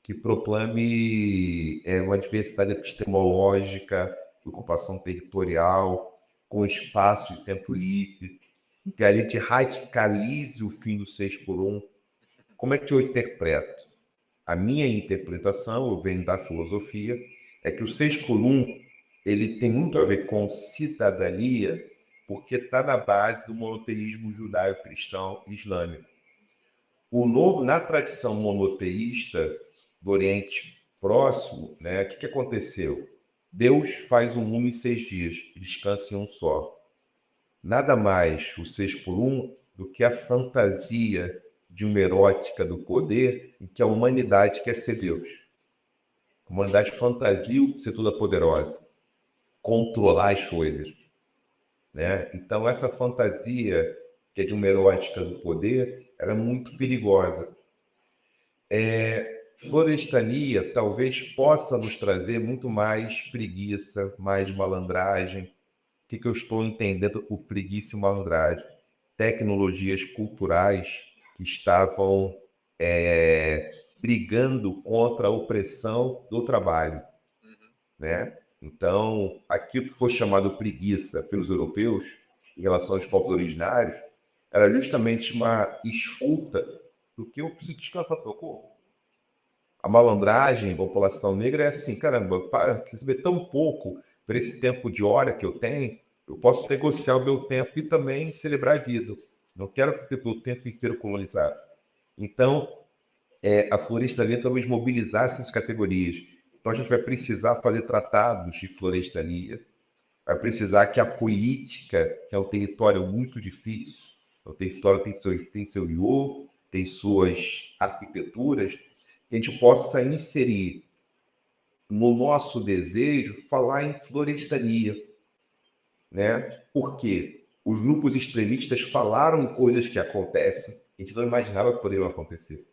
que proclame uma diversidade epistemológica, ocupação territorial, com espaço e tempo livre, que a gente radicalize o fim do 6x1. Como é que eu interpreto? A minha interpretação, eu venho da filosofia, é que o 6x1 ele tem muito a ver com cidadania, porque está na base do monoteísmo judaico-cristão islâmico. Na tradição monoteísta do Oriente Próximo, né, o que aconteceu? Deus faz um mundo em 6 dias, descansa em um só. Nada mais o 6x1 do que a fantasia de uma erótica do poder em que a humanidade quer ser Deus. A humanidade fantasia ser toda poderosa, controlar as coisas, né? Então essa fantasia que é de uma erótica do poder era muito perigosa. Florestania talvez possa nos trazer muito mais preguiça, mais malandragem. O que eu estou entendendo por preguiça e malandragem? Tecnologias culturais que estavam brigando contra a opressão do trabalho, né? Então, aquilo que foi chamado preguiça pelos europeus em relação aos povos originários era justamente uma escuta do que eu preciso descansar do meu corpo. A malandragem, a população negra é assim, caramba, para receber tão pouco por esse tempo de hora que eu tenho, eu posso negociar o meu tempo e também celebrar a vida. Não quero ter o tempo inteiro colonizado. Então, a florestaria talvez mobilizar essas categorias. Então, a gente vai precisar fazer tratados de florestaria, vai precisar que a política, que é um território muito difícil, o território tem seu iô, tem suas arquiteturas, que a gente possa inserir no nosso desejo falar em florestaria, né? Porque os grupos extremistas falaram em coisas que acontecem, a gente não imaginava que poderiam acontecer.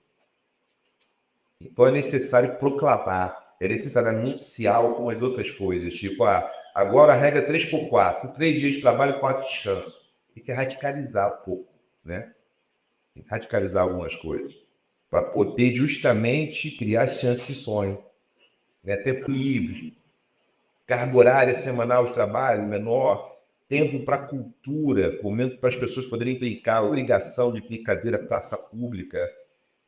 Então é necessário proclamar, é necessário anunciar algumas outras coisas, tipo, agora a regra é 3x4, 3 dias de trabalho, 4 de descanso. Tem que radicalizar um pouco, né? Tem que radicalizar algumas coisas, para poder justamente criar chances de sonho, né? Tempo livre, carga horária semanal de trabalho menor, tempo para cultura, momento para as pessoas poderem brincar, obrigação de brincadeira, praça pública,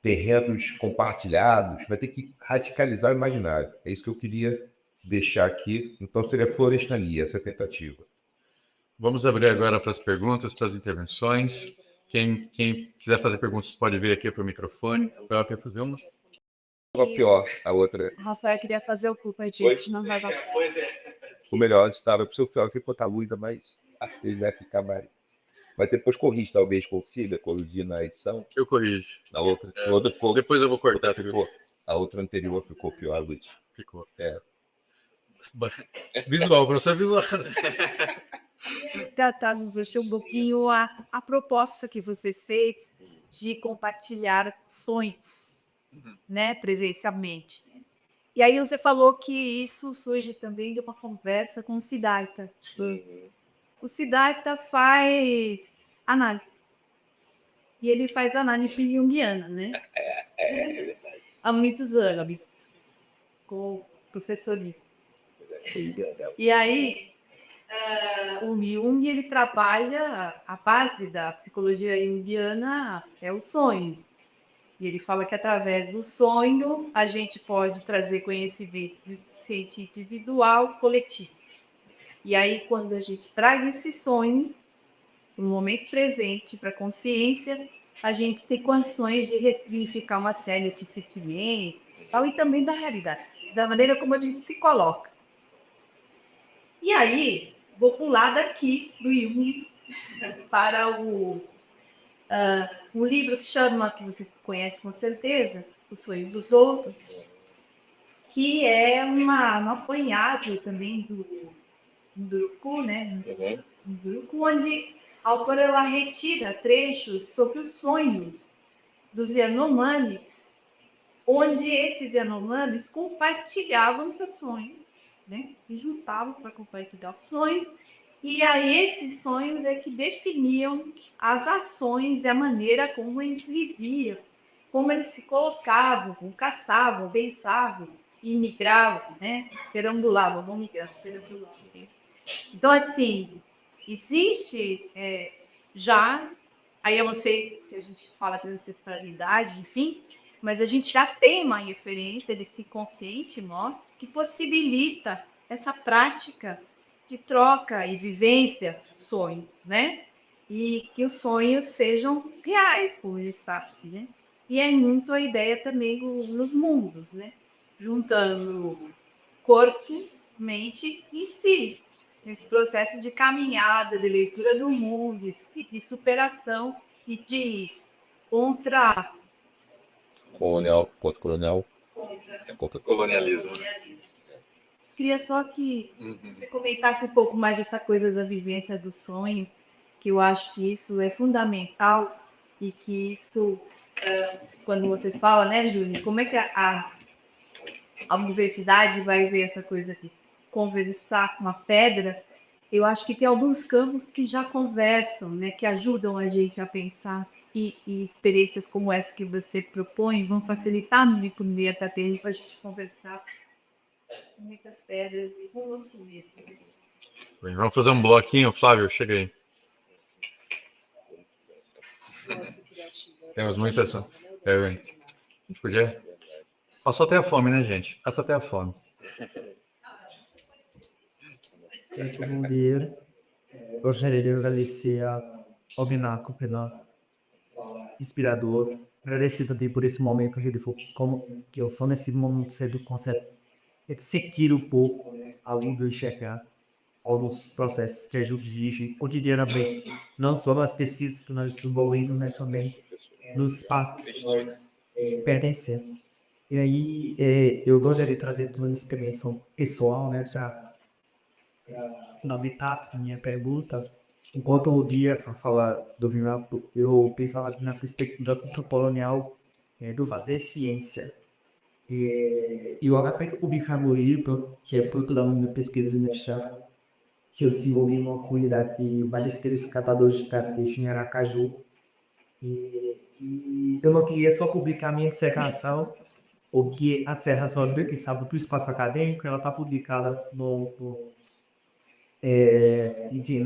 terrenos compartilhados, vai ter que radicalizar o imaginário. É isso que eu queria deixar aqui. Então seria florestaria, essa tentativa. Vamos abrir agora para as perguntas, para as intervenções. Quem quiser fazer perguntas pode vir aqui para o microfone. Ela quer fazer uma? Qual a pior? A outra. Rafael queria fazer o culpa, gente, não vai passar. O melhor estava para o seu final, você botar a luz, mas às vezes vai ficar mais. Mas depois corrige, talvez consiga corrigir na edição. Eu corrijo. A outra foi. Depois eu vou cortar. A outra anterior ficou pior, Luiz. Ficou. É. Visual, professor visual. Tratar um pouquinho a proposta que você fez de compartilhar sonhos, né, presencialmente. E aí você falou que isso surge também de uma conversa com o Siddhartha. O Siddhartha faz análise. E ele faz análise junguiana, né? Há muitos anos, com o professor Nico. E aí, o Jung, ele trabalha, a base da psicologia junguiana é o sonho. E ele fala que através do sonho a gente pode trazer conhecimento científico individual, coletivo. E aí, quando a gente traz esse sonho, no momento presente, para a consciência, a gente tem condições de ressignificar uma série de sentimentos e também da realidade, da maneira como a gente se coloca. E aí, vou pular daqui do Jung para o um livro que chama, que você conhece com certeza, O Sonho dos Outros, que é um apanhado também do Munduruku, né? Munduruku, onde a autora ela retira trechos sobre os sonhos dos Yanomamis, onde esses Yanomamis compartilhavam seus sonhos, né? Se juntavam para compartilhar os sonhos, e aí esses sonhos é que definiam as ações e a maneira como eles viviam, como eles se colocavam, como caçavam, beiçavam e migravam, né? Perambulavam, não migravam, perambulavam. Então, assim, existe já, aí eu não sei se a gente fala de ancestralidade, enfim, mas a gente já tem uma referência desse consciente nosso que possibilita essa prática de troca e vivência sonhos, né? E que os sonhos sejam reais, como ele sabe, né? E é muito a ideia também nos mundos, né? Juntando corpo, mente e espírito. Nesse processo de caminhada, de leitura do mundo, de superação e de contra Colonial, pós-colonial. Colonialismo. Queria só que você comentasse um pouco mais dessa coisa da vivência do sonho, que eu acho que isso é fundamental e que isso, quando você fala, né, Júlia, como é que a universidade vai ver essa coisa de conversar com a pedra? Eu acho que tem alguns campos que já conversam, né, que ajudam a gente a pensar e experiências como essa que você propõe vão facilitar no poder estar tendo para a gente conversar com muitas pedras e com o nosso mesmo. Bem, vamos fazer um bloquinho, Flávio, chega aí. Temos muita ação. A gente podia... Passou até a fome, né, gente? Passou até a fome. Bom dia. Gostaria de agradecer ao Binaco pela inspirador. Agradecer também por esse momento que ele foi, como que eu só nesse momento cedo consegue sentir um pouco além do enxergar alguns processos que a gente vive cotidianamente, não só nas pesquisas que nós desenvolvemos, mas também nos espaços que nós pertencemos. E aí, eu gostaria de trazer uma experiência pessoal, né, já fundamentar a minha pergunta. Enquanto o dia para falar do Vinato, eu pensava na perspectiva colonial do fazer ciência. E eu acabei de publicar meu livro, que é fruto da minha pesquisa de mestrado, que eu desenvolvi uma comunidade de balisteiros catadores de tapete em Aracaju. E eu não queria só publicar minha dissertação, porque a dissertação que sabe do espaço acadêmico, ela está publicada enfim,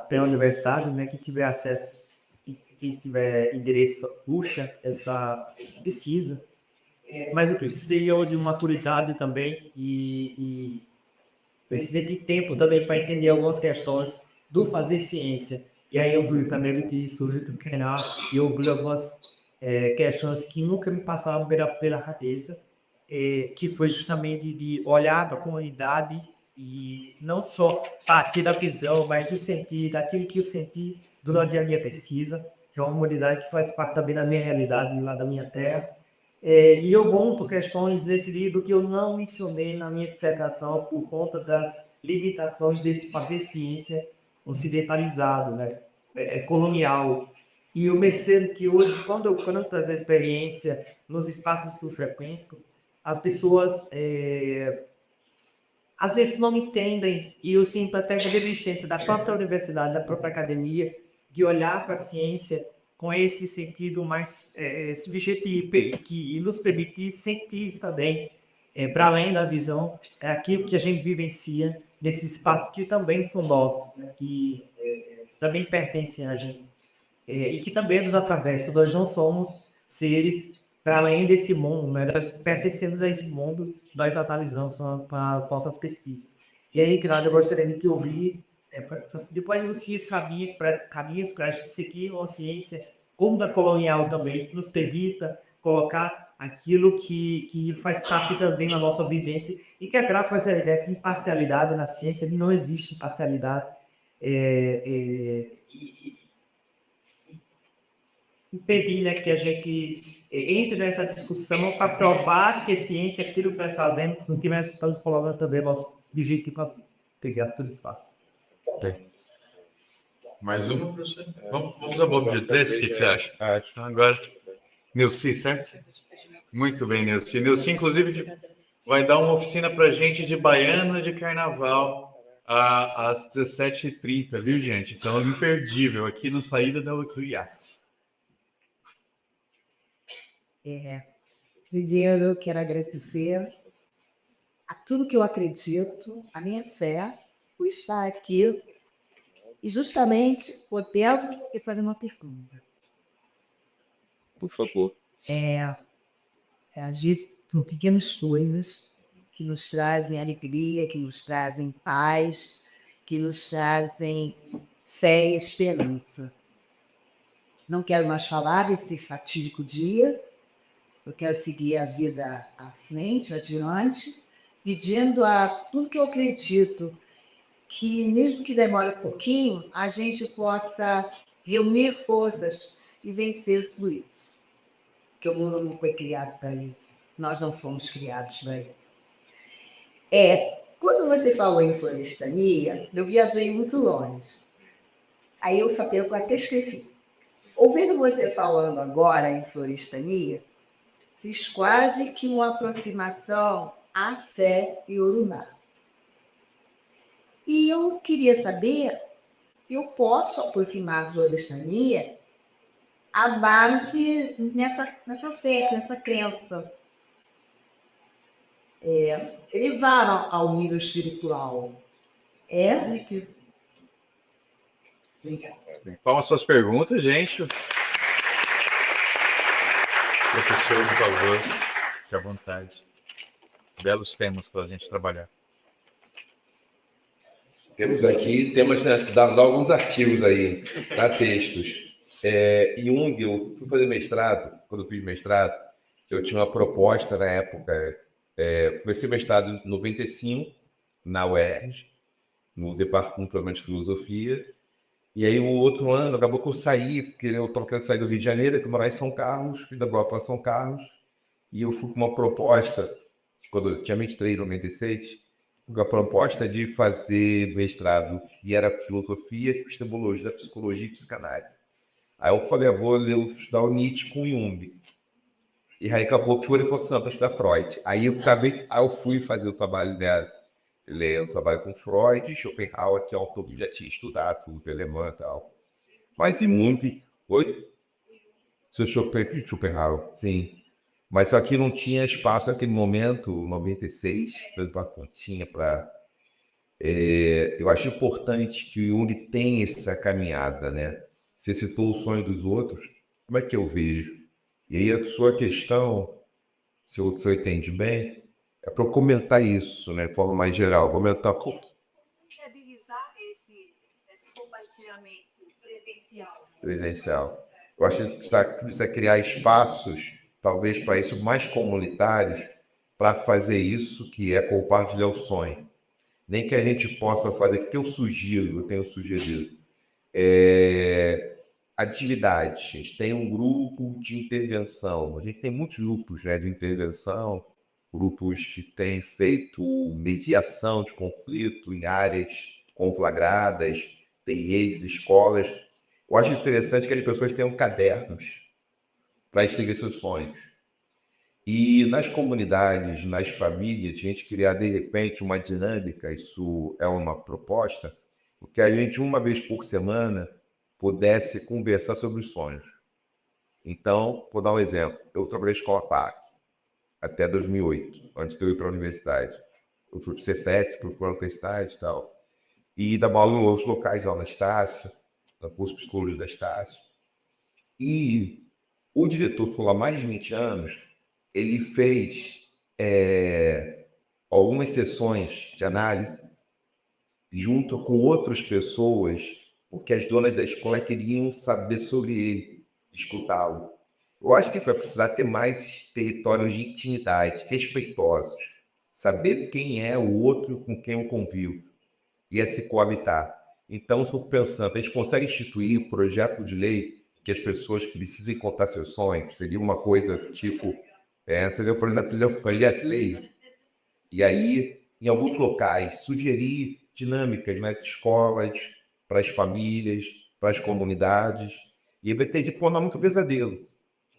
pela universidade, né, que tiver acesso e que tiver endereço, puxa essa pesquisa. Mas eu precisei de maturidade também e precisei de tempo também para entender algumas questões do fazer ciência. E aí eu vi também que surgiu do canal e eu vi algumas questões que nunca me passaram pela cabeça, que foi justamente de olhar para a comunidade e não só partir da visão, mas do sentir, daquilo que eu senti durante a minha pesquisa, que é uma comunidade que faz parte também da minha realidade, lá da minha terra. E eu monto questões desse livro que eu não mencionei na minha dissertação por conta das limitações desse fazer ciência ocidentalizado, né? Colonial. E eu percebo que hoje, quando eu conto essa experiência nos espaços que eu frequento, as pessoas às vezes não entendem, e eu sinto até a resistência da própria universidade, da própria academia, de olhar para a ciência com esse sentido mais subjetivo, que nos permitir sentir também, para além da visão, aquilo que a gente vivencia nesses espaços que também são nossos, né, que também pertencem a gente, e que também nos atravessam. Nós não somos seres para além desse mundo, né? Nós pertencemos a esse mundo, nós analisamos para as nossas pesquisas. E aí, claro, eu gostaria de ouvir, depois você sabia caminhos para a gente seguir uma ciência como da colonial também, que nos permita colocar aquilo que faz parte também da nossa vivência e quebrar com essa ideia de imparcialidade na ciência. Não existe imparcialidade. impedir, né, que a gente entre nessa discussão para provar que ciência é aquilo que nós fazemos, no que nós estamos falando também, nosso objetivo para pegar todo o espaço. Mais uma, professor? Vamos ao bloco de três, o que você acha? Acho. Então, agora, Neuci, certo? Muito bem, Neuci. Neuci, inclusive, que vai dar uma oficina para gente de baiana de carnaval às 17h30, viu, gente? Então, imperdível, aqui na saída do IACS. Primeiro, eu quero agradecer a tudo que eu acredito, a minha fé, por estar aqui e justamente podendo e fazer uma pergunta. Por favor. Agir por pequenas coisas que nos trazem alegria, que nos trazem paz, que nos trazem fé e esperança. Não quero mais falar desse fatídico dia. Eu quero seguir a vida à frente, adiante, pedindo a tudo que eu acredito, que mesmo que demore um pouquinho, a gente possa reunir forças e vencer por isso. Porque o mundo não foi criado para isso. Nós não fomos criados para isso. Quando você falou em florestania, eu viajei muito longe. Aí eu até escrevi. Ouvindo você falando agora em florestania, fiz quase que uma aproximação à fé e Yorubá. E eu queria saber se eu posso aproximar a florestania à base nessa fé, nessa crença. Elevar ao nível espiritual. Essa é que... Obrigada. Palmas suas perguntas, gente. Professor, por favor, fique à vontade. Belos temas para a gente trabalhar. Temos aqui temas, dá alguns artigos aí, dá textos. Jung, eu fui fazer mestrado, quando eu fiz mestrado, eu tinha uma proposta na época, comecei mestrado em 95, na UERJ, no Departamento de Filosofia, e aí o outro ano, acabou que eu saí, porque eu estava querendo sair do Rio de Janeiro, que eu morava em São Carlos, fiz da bola para São Carlos, e eu fui com uma proposta, quando eu tinha 23, 96, a proposta de fazer mestrado, e era filosofia, epistemologia da psicologia e psicanálise. Aí eu falei, vou estudar o Nietzsche com Jung. E aí acabou que ele falou assim, para estudar Freud. Aí eu fui fazer o trabalho dela. Eu trabalho com Freud, Schopenhauer, que é autor que já tinha estudado, tudo alemã e tal. Mas e muito... Oi? Seu Schopenhauer, sim. Mas só que não tinha espaço naquele momento, 96, não tinha para... eu acho importante que o Jung tenha essa caminhada, né? Você citou o sonho dos outros, como é que eu vejo? E aí a sua questão, se eu entende bem, é para eu comentar isso, né, de forma mais geral. Vou comentar Viabilizar esse compartilhamento presencial. presencial. Eu acho que precisa criar espaços, talvez para isso, mais comunitários, para fazer isso que é compartilhar o sonho. Nem que a gente possa fazer, que eu tenho sugerido, atividades. A gente tem um grupo de intervenção. A gente tem muitos grupos, né, de intervenção, grupos que têm feito mediação de conflito em áreas conflagradas, tem redes, escolas. Eu acho interessante que as pessoas tenham cadernos para escrever seus sonhos. E nas comunidades, nas famílias, a gente criar de repente uma dinâmica, isso é uma proposta, porque a gente, uma vez por semana, pudesse conversar sobre os sonhos. Então, vou dar um exemplo. Eu trabalhei na Escola PAC até 2008, antes de eu ir para a universidade. Eu fui para o Cefet, para a universidade e tal. E dava aula em outros locais, lá na Estácio, na curso de psicologia da Estácio. E o diretor foi lá há mais de 20 anos, ele fez algumas sessões de análise junto com outras pessoas, porque as donas da escola queriam saber sobre ele, escutá-lo. Eu acho que vai precisar ter mais territórios de intimidade, respeitosos, saber quem é o outro com quem eu convivo e a se coabitar. Então, estou pensando, a gente consegue instituir um projeto de lei que que as pessoas precisem contar seus sonhos. Seria uma coisa tipo, seria, por exemplo, eu falei assim, e aí, em alguns locais, sugerir dinâmicas nas escolas, para as famílias, para as comunidades, e vai ter de tornar muito pesadelo.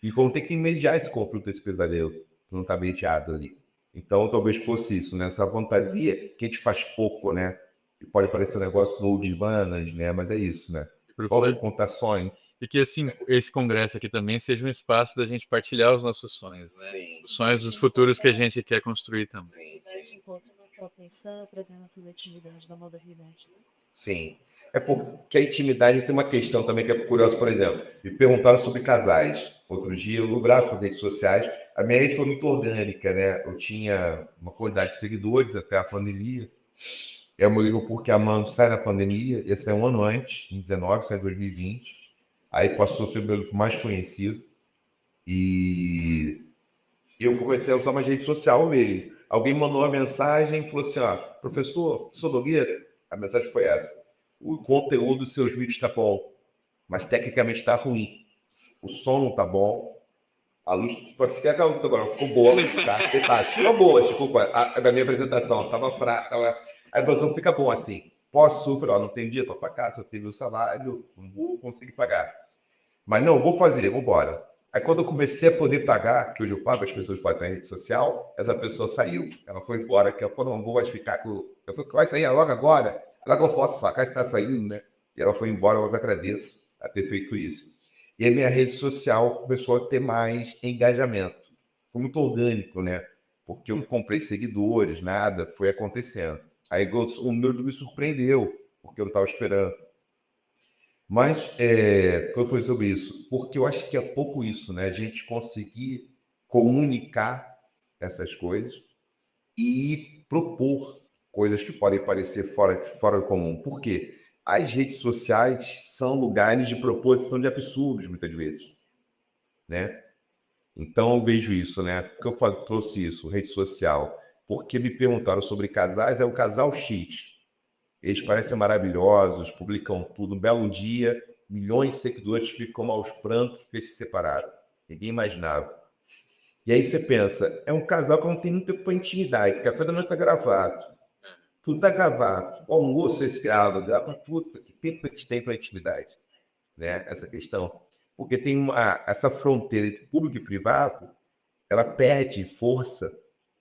E vão ter que mediar esse conflito, esse pesadelo, que não está mediado ali. Então, talvez fosse isso, né? Essa fantasia que a gente faz pouco, né? E pode parecer um negócio old humanas, né? Mas é isso, né? Pode contar sonhos. E que esse congresso aqui também seja um espaço da gente partilhar os nossos sonhos, né? Sim. Os sonhos dos futuros que a gente quer construir também. Atenção, presença da atividade, da modernidade. Sim. É porque a intimidade tem uma questão também que é curiosa, por exemplo. Me perguntaram sobre casais. Outro dia, no braço das redes sociais, a minha rede foi muito orgânica, né? Eu tinha uma quantidade de seguidores até a pandemia. É um motivo porque a Mano sai da pandemia, esse é um ano antes, em 19, sai em 2020. Aí passou a ser o meu mais conhecido. E eu comecei a usar uma rede social mesmo. Alguém mandou uma mensagem e falou assim, professor, sou Nogueira? A mensagem foi essa. O conteúdo dos seus vídeos está bom, mas tecnicamente está ruim. O som não está bom. A luz pode ser que agora ficou boa, tá? Ficou boa, tipo, a minha apresentação estava fraca. A apresentação fica boa assim. Posso, não tenho dia para pagar, só tenho o salário, não vou conseguir pagar. Mas não, vou fazer, vou embora. Aí quando eu comecei a poder pagar, que hoje eu pago, as pessoas podem na rede social, essa pessoa saiu. Ela foi embora, que eu não vou mais ficar com... Eu falei, vai sair logo agora? Ela que eu posso falar, está saindo, né? E ela foi embora, eu agradeço a ter feito isso. E a minha rede social começou a ter mais engajamento. Foi muito orgânico, né? Porque eu não comprei seguidores, nada, foi acontecendo. Aí o número me surpreendeu, porque eu não estava esperando. Mas, quando foi sobre isso? Porque eu acho que é pouco isso, né? A gente conseguir comunicar essas coisas e propor coisas que podem parecer fora do comum. Por quê? As redes sociais são lugares de proposição de absurdos, muitas vezes, né? Então, eu vejo isso, né? Por que eu trouxe isso, rede social? Porque me perguntaram sobre casais, é o casal X. Eles parecem maravilhosos, publicam tudo. Um belo dia, milhões de seguidores ficam aos prantos porque se separaram. Ninguém imaginava. E aí você pensa, é um casal que não tem muito tempo para intimidade. Café da noite está gravado. Tudo está gravado. O almoço, vocês grava tudo. Que tempo eles têm para intimidade? Né? Essa questão. Porque tem essa fronteira entre público e privado, ela perde força.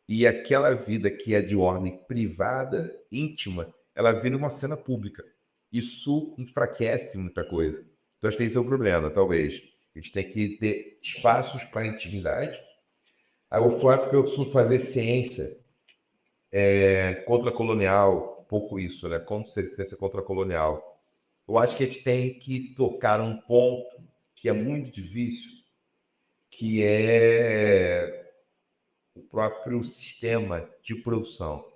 E aquela vida que é de ordem privada, íntima, ela vira uma cena pública. Isso enfraquece muita coisa. Então, acho que esse é o problema, talvez. A gente tem que ter espaços para intimidade. Aí, o fato que eu preciso fazer ciência contra-colonial, um pouco isso, né? Como ciência contra-colonial. Eu acho que a gente tem que tocar um ponto que é muito difícil, que é o próprio sistema de produção.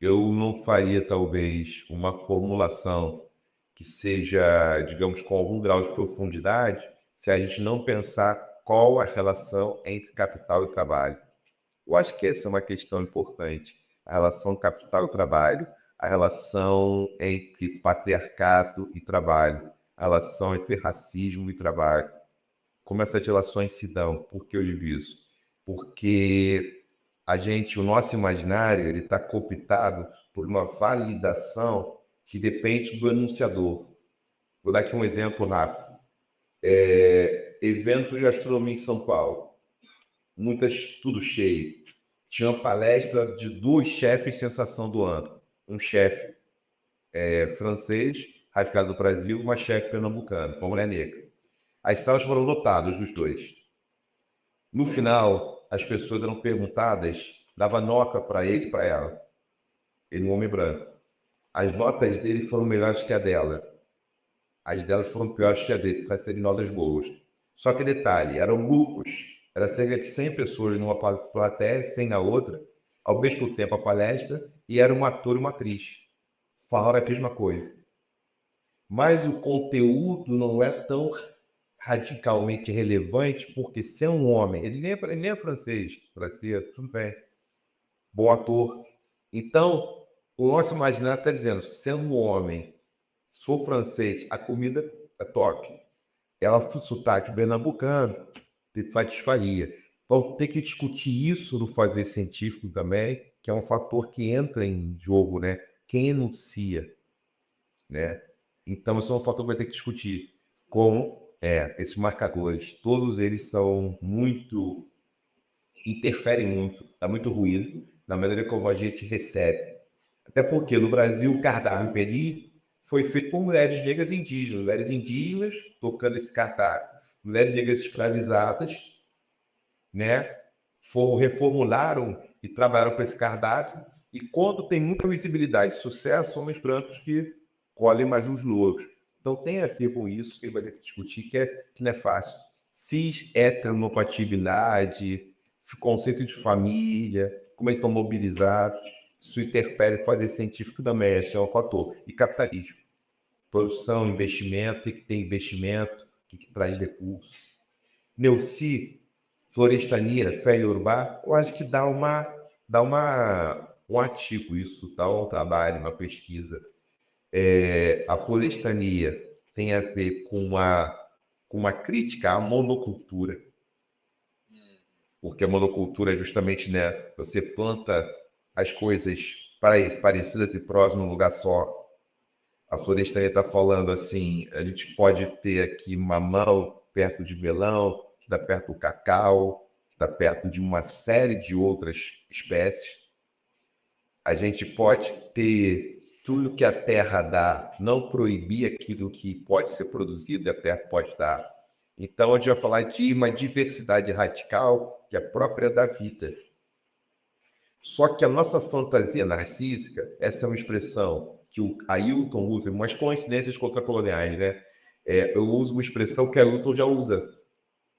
Eu não faria, talvez, uma formulação que seja, digamos, com algum grau de profundidade, se a gente não pensar qual a relação entre capital e trabalho. Eu acho que essa é uma questão importante. A relação capital e trabalho, a relação entre patriarcado e trabalho, a relação entre racismo e trabalho. Como essas relações se dão? Por que eu digo isso? Porque o nosso imaginário, ele está cooptado por uma validação que depende do enunciador. Vou dar aqui um exemplo rápido. Evento de gastronomia em São Paulo. Tudo cheio. Tinha uma palestra de 2 chefes sensação do ano. Um chefe francês, radicado do Brasil, uma chefe pernambucana, uma mulher negra. As salas foram lotadas dos dois. No final, as pessoas eram perguntadas, dava nota para ele e para ela. Ele, um homem branco. As notas dele foram melhores que a dela. As delas foram piores que a dele, para serem notas boas. Só que detalhe, eram grupos. Era cerca de 100 pessoas numa plateia, 100 na outra, ao mesmo tempo a palestra, e era um ator e uma atriz. Falaram a mesma coisa. Mas o conteúdo não é tão radicalmente relevante, porque se é um homem, ele nem é francês, para ser, tudo bem, bom ator. Então, o nosso imaginário está dizendo, sendo um homem, sou francês, a comida é top. ela sotaque pernambucano, te satisfaria. Vão ter que discutir isso no fazer científico também, que é um fator que entra em jogo, né? Quem enuncia, né? Então, isso é um fator que vai ter que discutir. Como esses marcadores, todos eles são muito, interferem muito, dá muito ruído na maneira como a gente recebe. Até porque no Brasil o cardápio peri foi feito por mulheres negras e mulheres indígenas tocando esse cardápio, mulheres negras escravizadas, né? Reformularam e trabalharam para esse cardápio. E quando tem muita visibilidade e sucesso, homens brancos que colhem mais os louros. Então tem a ver com isso que ele vai ter que discutir, que não é fácil. Cis, heteronormatividade, conceito de família, como eles estão mobilizados, isso interfere fazer científico também, é um fator. E capitalismo. Produção, investimento, tem que ter investimento, tem que traz recursos. Neuci, florestania, fé urbar, eu acho que dá um artigo isso, dá um trabalho, uma pesquisa. A florestania tem a ver com uma crítica à monocultura, porque a monocultura é justamente, né, você planta as coisas parecidas e próximas num lugar só. A florestania está falando assim, a gente pode ter aqui mamão perto de melão, está perto do cacau, está perto de uma série de outras espécies. A gente pode ter tudo que a terra dá, não proibir aquilo que pode ser produzido e a terra pode dar. Então, a gente vai falar de uma diversidade radical que é própria da vida. Só que a nossa fantasia narcísica, essa é uma expressão que o Ailton usa, umas coincidências contracoloniais, né? Eu uso uma expressão que Ailton já usa.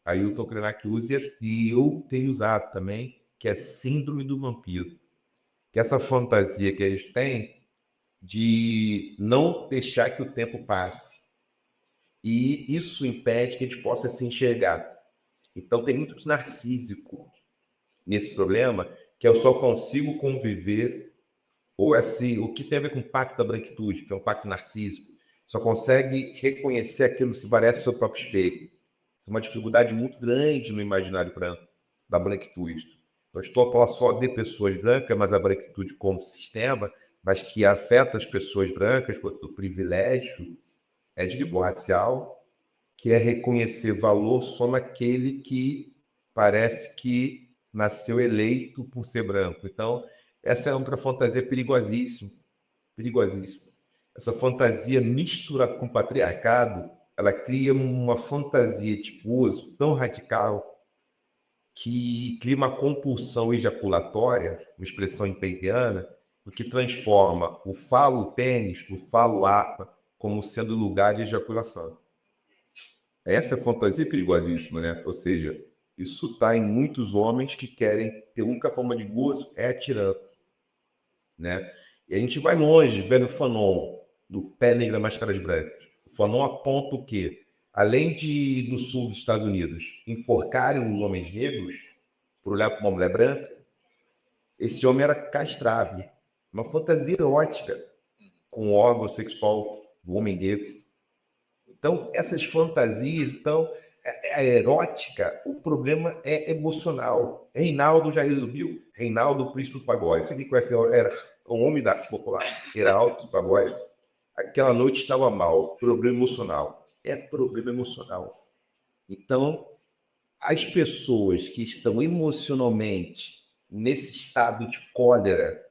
Ailton Krenak usa e eu tenho usado também, que é síndrome do vampiro. Que é essa fantasia que eles têm de não deixar que o tempo passe. E isso impede que a gente possa se enxergar. Então tem muito narcísico nesse problema, que eu só consigo conviver, ou assim, o que tem a ver com o pacto da branquitude, que é um pacto narcísico, só consegue reconhecer aquilo que se parece ao seu próprio espelho. Isso é uma dificuldade muito grande no imaginário branco, da branquitude. Eu estou a falar só de pessoas brancas, mas a branquitude como sistema, mas que afeta as pessoas brancas, o privilégio é de tipo racial, que é reconhecer valor só naquele que parece que nasceu eleito por ser branco. Então, essa é outra fantasia perigosíssima, perigosíssima. Essa fantasia misturada com o patriarcado, ela cria uma fantasia de gozo tão radical que cria uma compulsão ejaculatória, uma expressão imperiana, o que transforma o falo tênis, o falo arma, como sendo lugar de ejaculação. Essa é a fantasia perigosíssima, né? Ou seja, isso está em muitos homens que querem ter a única forma de gozo é atirando, né? E a gente vai longe, vendo o Fanon, do Pé Negro da Máscara de Brancos. O Fanon aponta o quê? Além de, no sul dos Estados Unidos, enforcarem os homens negros por olhar para uma mulher branca, esse homem era castrado. Uma fantasia erótica com o órgão sexual do homem negro. Então, essas fantasias, então, a erótica, o problema é emocional. Reinaldo já resumiu. Reinaldo, o príncipe do pagode. Vocês conhecem, era o homem da popular, era alto pagode. Aquela noite estava mal. Problema emocional. É problema emocional. Então, as pessoas que estão emocionalmente nesse estado de cólera,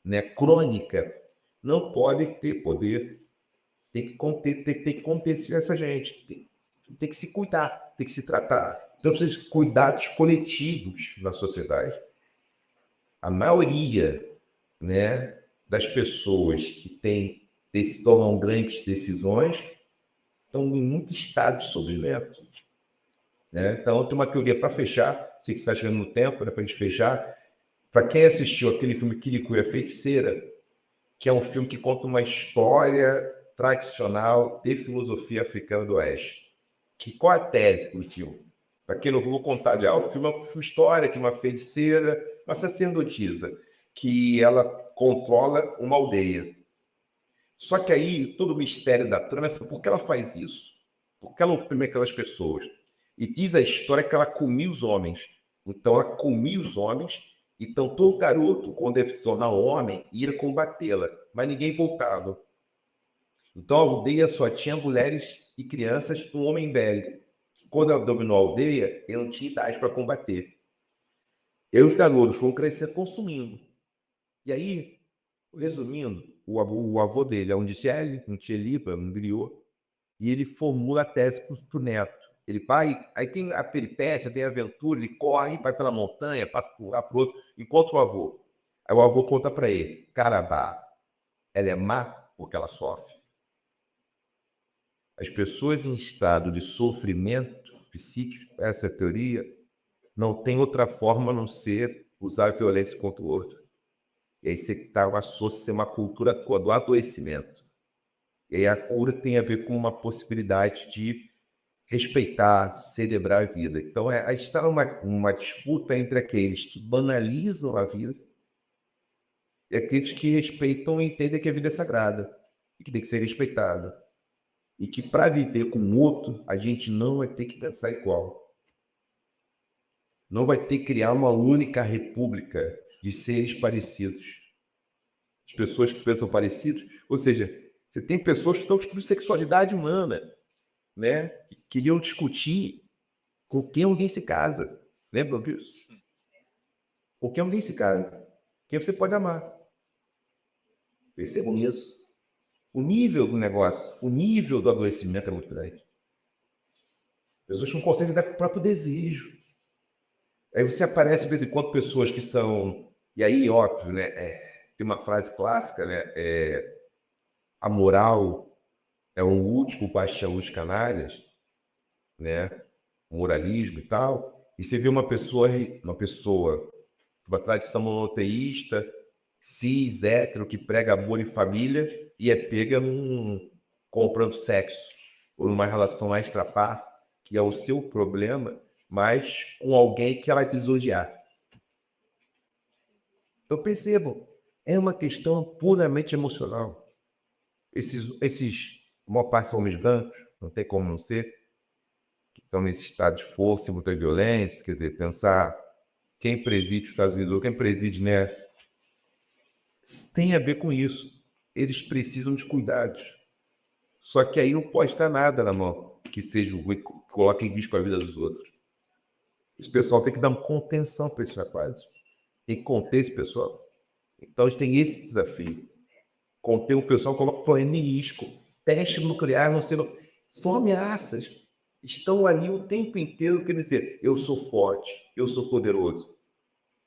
né, crônica, não podem ter poder. Tem que conter essa gente. Tem que se cuidar, tem que se tratar. Então, precisa de cuidados coletivos na sociedade. A maioria, né, das pessoas que tomam grandes decisões estão em muito estado de sofrimento. Né? Então, tem uma teoria para fechar, sei que está chegando no tempo, né, para a gente fechar. Para quem assistiu aquele filme Kirikou e a Feiticeira, que é um filme que conta uma história tradicional de filosofia africana do Oeste. Qual é a tese do filme? Para quem não vou contar já, o filme é uma história que uma feiticeira, uma sacerdotisa, que ela controla uma aldeia. Só que aí todo o mistério da trama é por que ela faz isso? porque ela oprimia aquelas pessoas. E diz a história que ela comia os homens. Então, ela comia os homens. Então, todo garoto, quando ia se tornar homem, ia combatê-la. Mas ninguém voltava. Então, a aldeia só tinha mulheres e crianças e um homem velho. Quando ela dominou a aldeia, ele não tinha idade para combater. E os garotos foram crescer consumindo. E aí, resumindo, o avô dele é um Dicele, um Tchelipa, um griot, e ele formula a tese para o neto. Ele vai, aí tem a peripécia, tem a aventura, ele corre, vai pela montanha, passa por lá, pro outro, encontra o avô. Aí o avô conta para ele, Carabá, ela é má porque ela sofre. As pessoas em estado de sofrimento psíquico, essa é a teoria, não tem outra forma a não ser usar a violência contra o outro. E aí você associa uma cultura do adoecimento. E aí a cura tem a ver com uma possibilidade de respeitar, celebrar a vida. Então, está uma disputa entre aqueles que banalizam a vida e aqueles que respeitam e entendem que a vida é sagrada e que tem que ser respeitada. E que para viver com o outro, a gente não vai ter que pensar igual. Não vai ter que criar uma única república de seres parecidos. As pessoas que pensam parecidos, ou seja, você tem pessoas que estão discutindo sexualidade humana, né? Que queriam discutir com quem alguém se casa. Lembram disso? Com quem alguém se casa. Quem você pode amar. Percebam isso. O nível do negócio, o nível do adoecimento é muito grande. As pessoas não conseguem dar com o próprio desejo. Aí você aparece, de vez em quando, pessoas que são... E aí, óbvio, né? Tem uma frase clássica, né? A moral é o último bastião dos canalhas, né? O moralismo e tal. E você vê uma pessoa de uma tradição monoteísta, cis, hétero, que prega amor e família e é pega comprando sexo ou numa relação extra-par, que é o seu problema, mas com alguém que ela vai te odiar. Então percebam, é uma questão puramente emocional. A maior parte são homens brancos, não tem como não ser, que estão nesse estado de força e muita violência, quer dizer, pensar quem preside os Estados Unidos, quem preside, né, tem a ver com isso. Eles precisam de cuidados. Só que aí não pode estar nada na mão que seja ruim, que coloque em risco a vida dos outros. Esse pessoal tem que dar uma contenção para esses rapazes. Tem que conter esse pessoal. Então a gente tem esse desafio. Conter o pessoal, coloca o planeta em risco. Teste nuclear, não sei. São ameaças. Estão ali o tempo inteiro querendo dizer, eu sou forte, eu sou poderoso.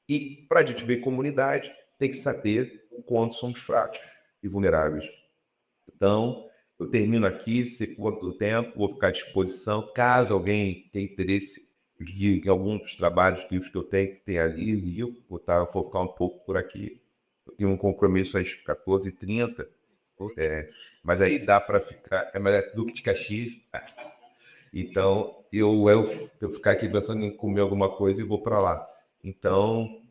E para a gente ver comunidade, tem que saber o quanto somos fracos e vulneráveis. Então, eu termino aqui, sei quanto tempo, vou ficar à disposição. Caso alguém tenha interesse em algum dos trabalhos, livros que eu tenho, que tem ali, eu vou focar um pouco por aqui. Eu tenho um compromisso às 14h30, mas aí dá para ficar, é Duque de Caxias. Então, eu ficar aqui pensando em comer alguma coisa e vou para lá. Então,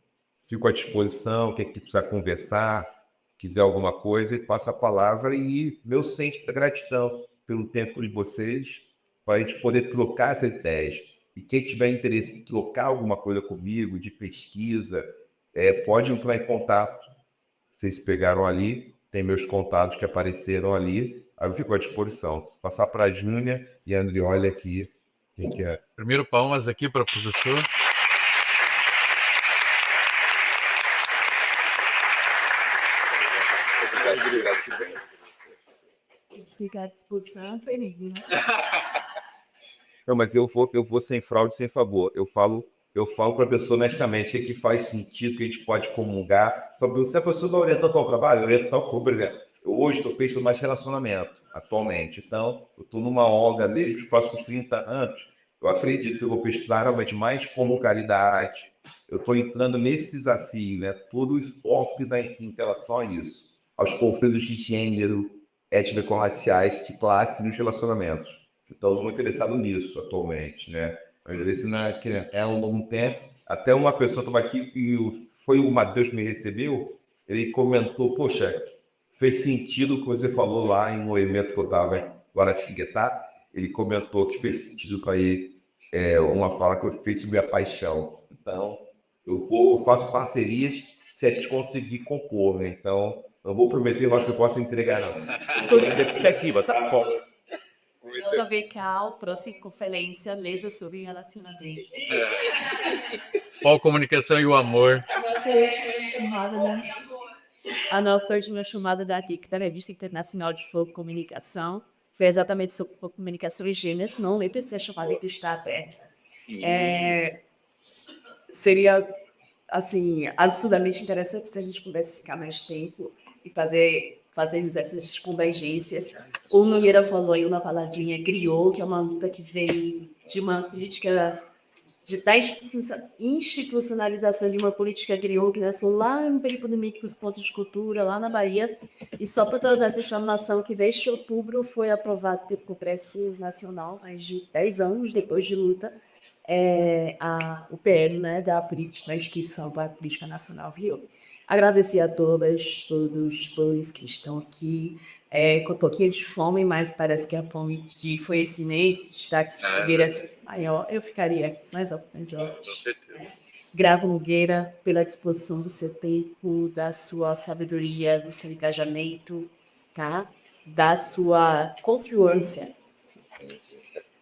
fico à disposição, quem quiser conversar, quiser alguma coisa, passa a palavra e meu sentimento de gratidão pelo tempo de vocês, para a gente poder trocar essas ideias. E quem tiver interesse em trocar alguma coisa comigo, de pesquisa, pode entrar em contato. Vocês pegaram ali, tem meus contatos que apareceram ali, aí eu fico à disposição. Passar para a Júnia e a Andrioli aqui, quem quer. Primeiro, palmas aqui para o professor. Se ficar à disposição, é um perigo, né? Não, mas eu vou sem fraude, sem favor. Eu falo para a pessoa honestamente o que faz sentido, que a gente pode comungar. Se você não orientando ao trabalho, orienta tal coisa, por exemplo. Eu hoje estou pensando mais relacionamento, atualmente. Então, eu estou numa onda ali dos próximos 30 anos. Eu acredito que eu vou pesquisar realmente mais comunidade. Eu estou entrando nesse desafio, né? Todo o enfoque em relação a isso. Aos conflitos de gênero, étnico-raciais, de classe nos relacionamentos. Então, estou muito interessado nisso atualmente, né? É um tempo. Até uma pessoa estava aqui e foi o Matheus que me recebeu. Ele comentou: poxa, fez sentido o que você falou lá em um evento que eu estava em Guaratinguetá. ele comentou que fez sentido para ele uma fala que eu fiz sobre a paixão. Então, eu faço parcerias se a gente conseguir compor, né? Então, não vou prometer, mas eu posso entregar, não. Estou sem expectativa, tá bom. Só ver Cal, próxima conferência, lesa sobre relacionamento. Qual comunicação e o amor? A nossa última chamada da DIC, da Revista Internacional de Fogo Comunicação, foi exatamente sobre fogo comunicação e gêneros, não lembro se a chamada que está aberta. Seria, assim, absurdamente interessante se a gente pudesse ficar mais tempo e fazermos essas convergências. O Nogueira falou aí uma palavrinha griot, que é uma luta que vem de uma política da institucionalização de uma política griot que nasceu lá no Peripodemic dos Pontos de Cultura, lá na Bahia. E só para trazer essa informação que desde outubro foi aprovado pelo Congresso Nacional, mais de 10 anos depois de luta, o PL, né, da instituição para a Política Nacional Rio. Agradecer a todas, todos os que estão aqui, com um pouquinho de fome, mas parece que a fome foi esse meio, está maior, eu ficaria mais ó. Com certeza. Gravo Nogueira pela disposição do seu tempo, da sua sabedoria, do seu engajamento, tá? Da sua confiança.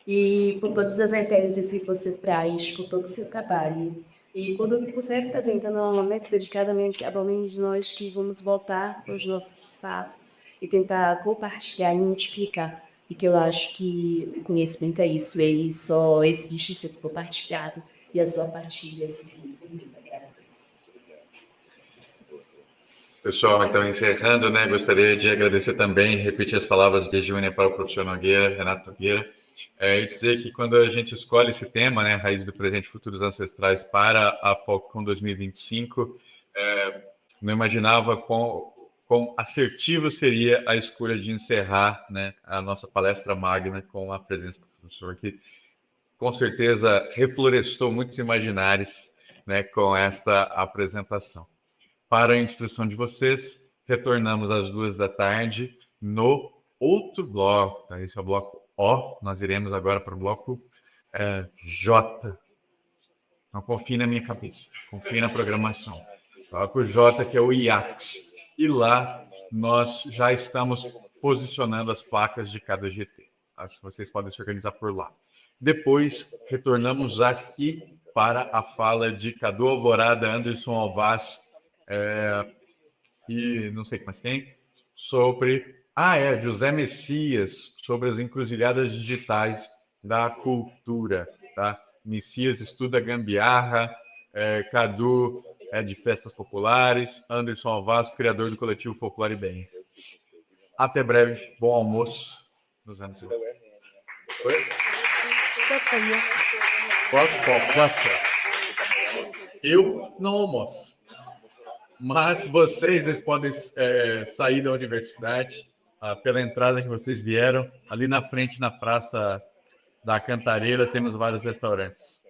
E por todas as experiências que você traz, por todo o seu trabalho. E quando você representa normalmente, dedicadamente a menos de nós que vamos voltar para os nossos espaços e tentar compartilhar e multiplicar. Porque eu acho que o conhecimento é isso, ele só existe se for compartilhado. E a sua partilha é sempre muito agradeço. Pessoal, então encerrando, né, gostaria de agradecer também, repetir as palavras de Júnior para o professor Nogueira, Renato Nogueira, e dizer que quando a gente escolhe esse tema, né, Raiz do Presente e Futuros Ancestrais para a Focom 2025, não imaginava quão assertivo seria a escolha de encerrar, né, a nossa palestra magna com a presença do professor, que com certeza reflorestou muitos imaginários, né, com esta apresentação. Para a instrução de vocês, retornamos às 14h no outro bloco. Tá? Esse é o bloco O. Nós iremos agora para o bloco J. Não confie na minha cabeça, confie na programação. Bloco J, que é o IACS. E lá nós já estamos posicionando as placas de cada GT. Acho que vocês podem se organizar por lá. Depois, retornamos aqui para a fala de Cadu Alvorada, Anderson Alvaz, e não sei mais quem, sobre... José Messias, sobre as encruzilhadas digitais da cultura, tá? Messias estuda gambiarra, Cadu é de festas populares, Anderson Alvaz, criador do coletivo Folclore Bem. Até breve, bom almoço. Nos vemos. Eu não almoço. Mas vocês podem sair da universidade pela entrada que vocês vieram. Ali na frente, na Praça da Cantareira, temos vários restaurantes.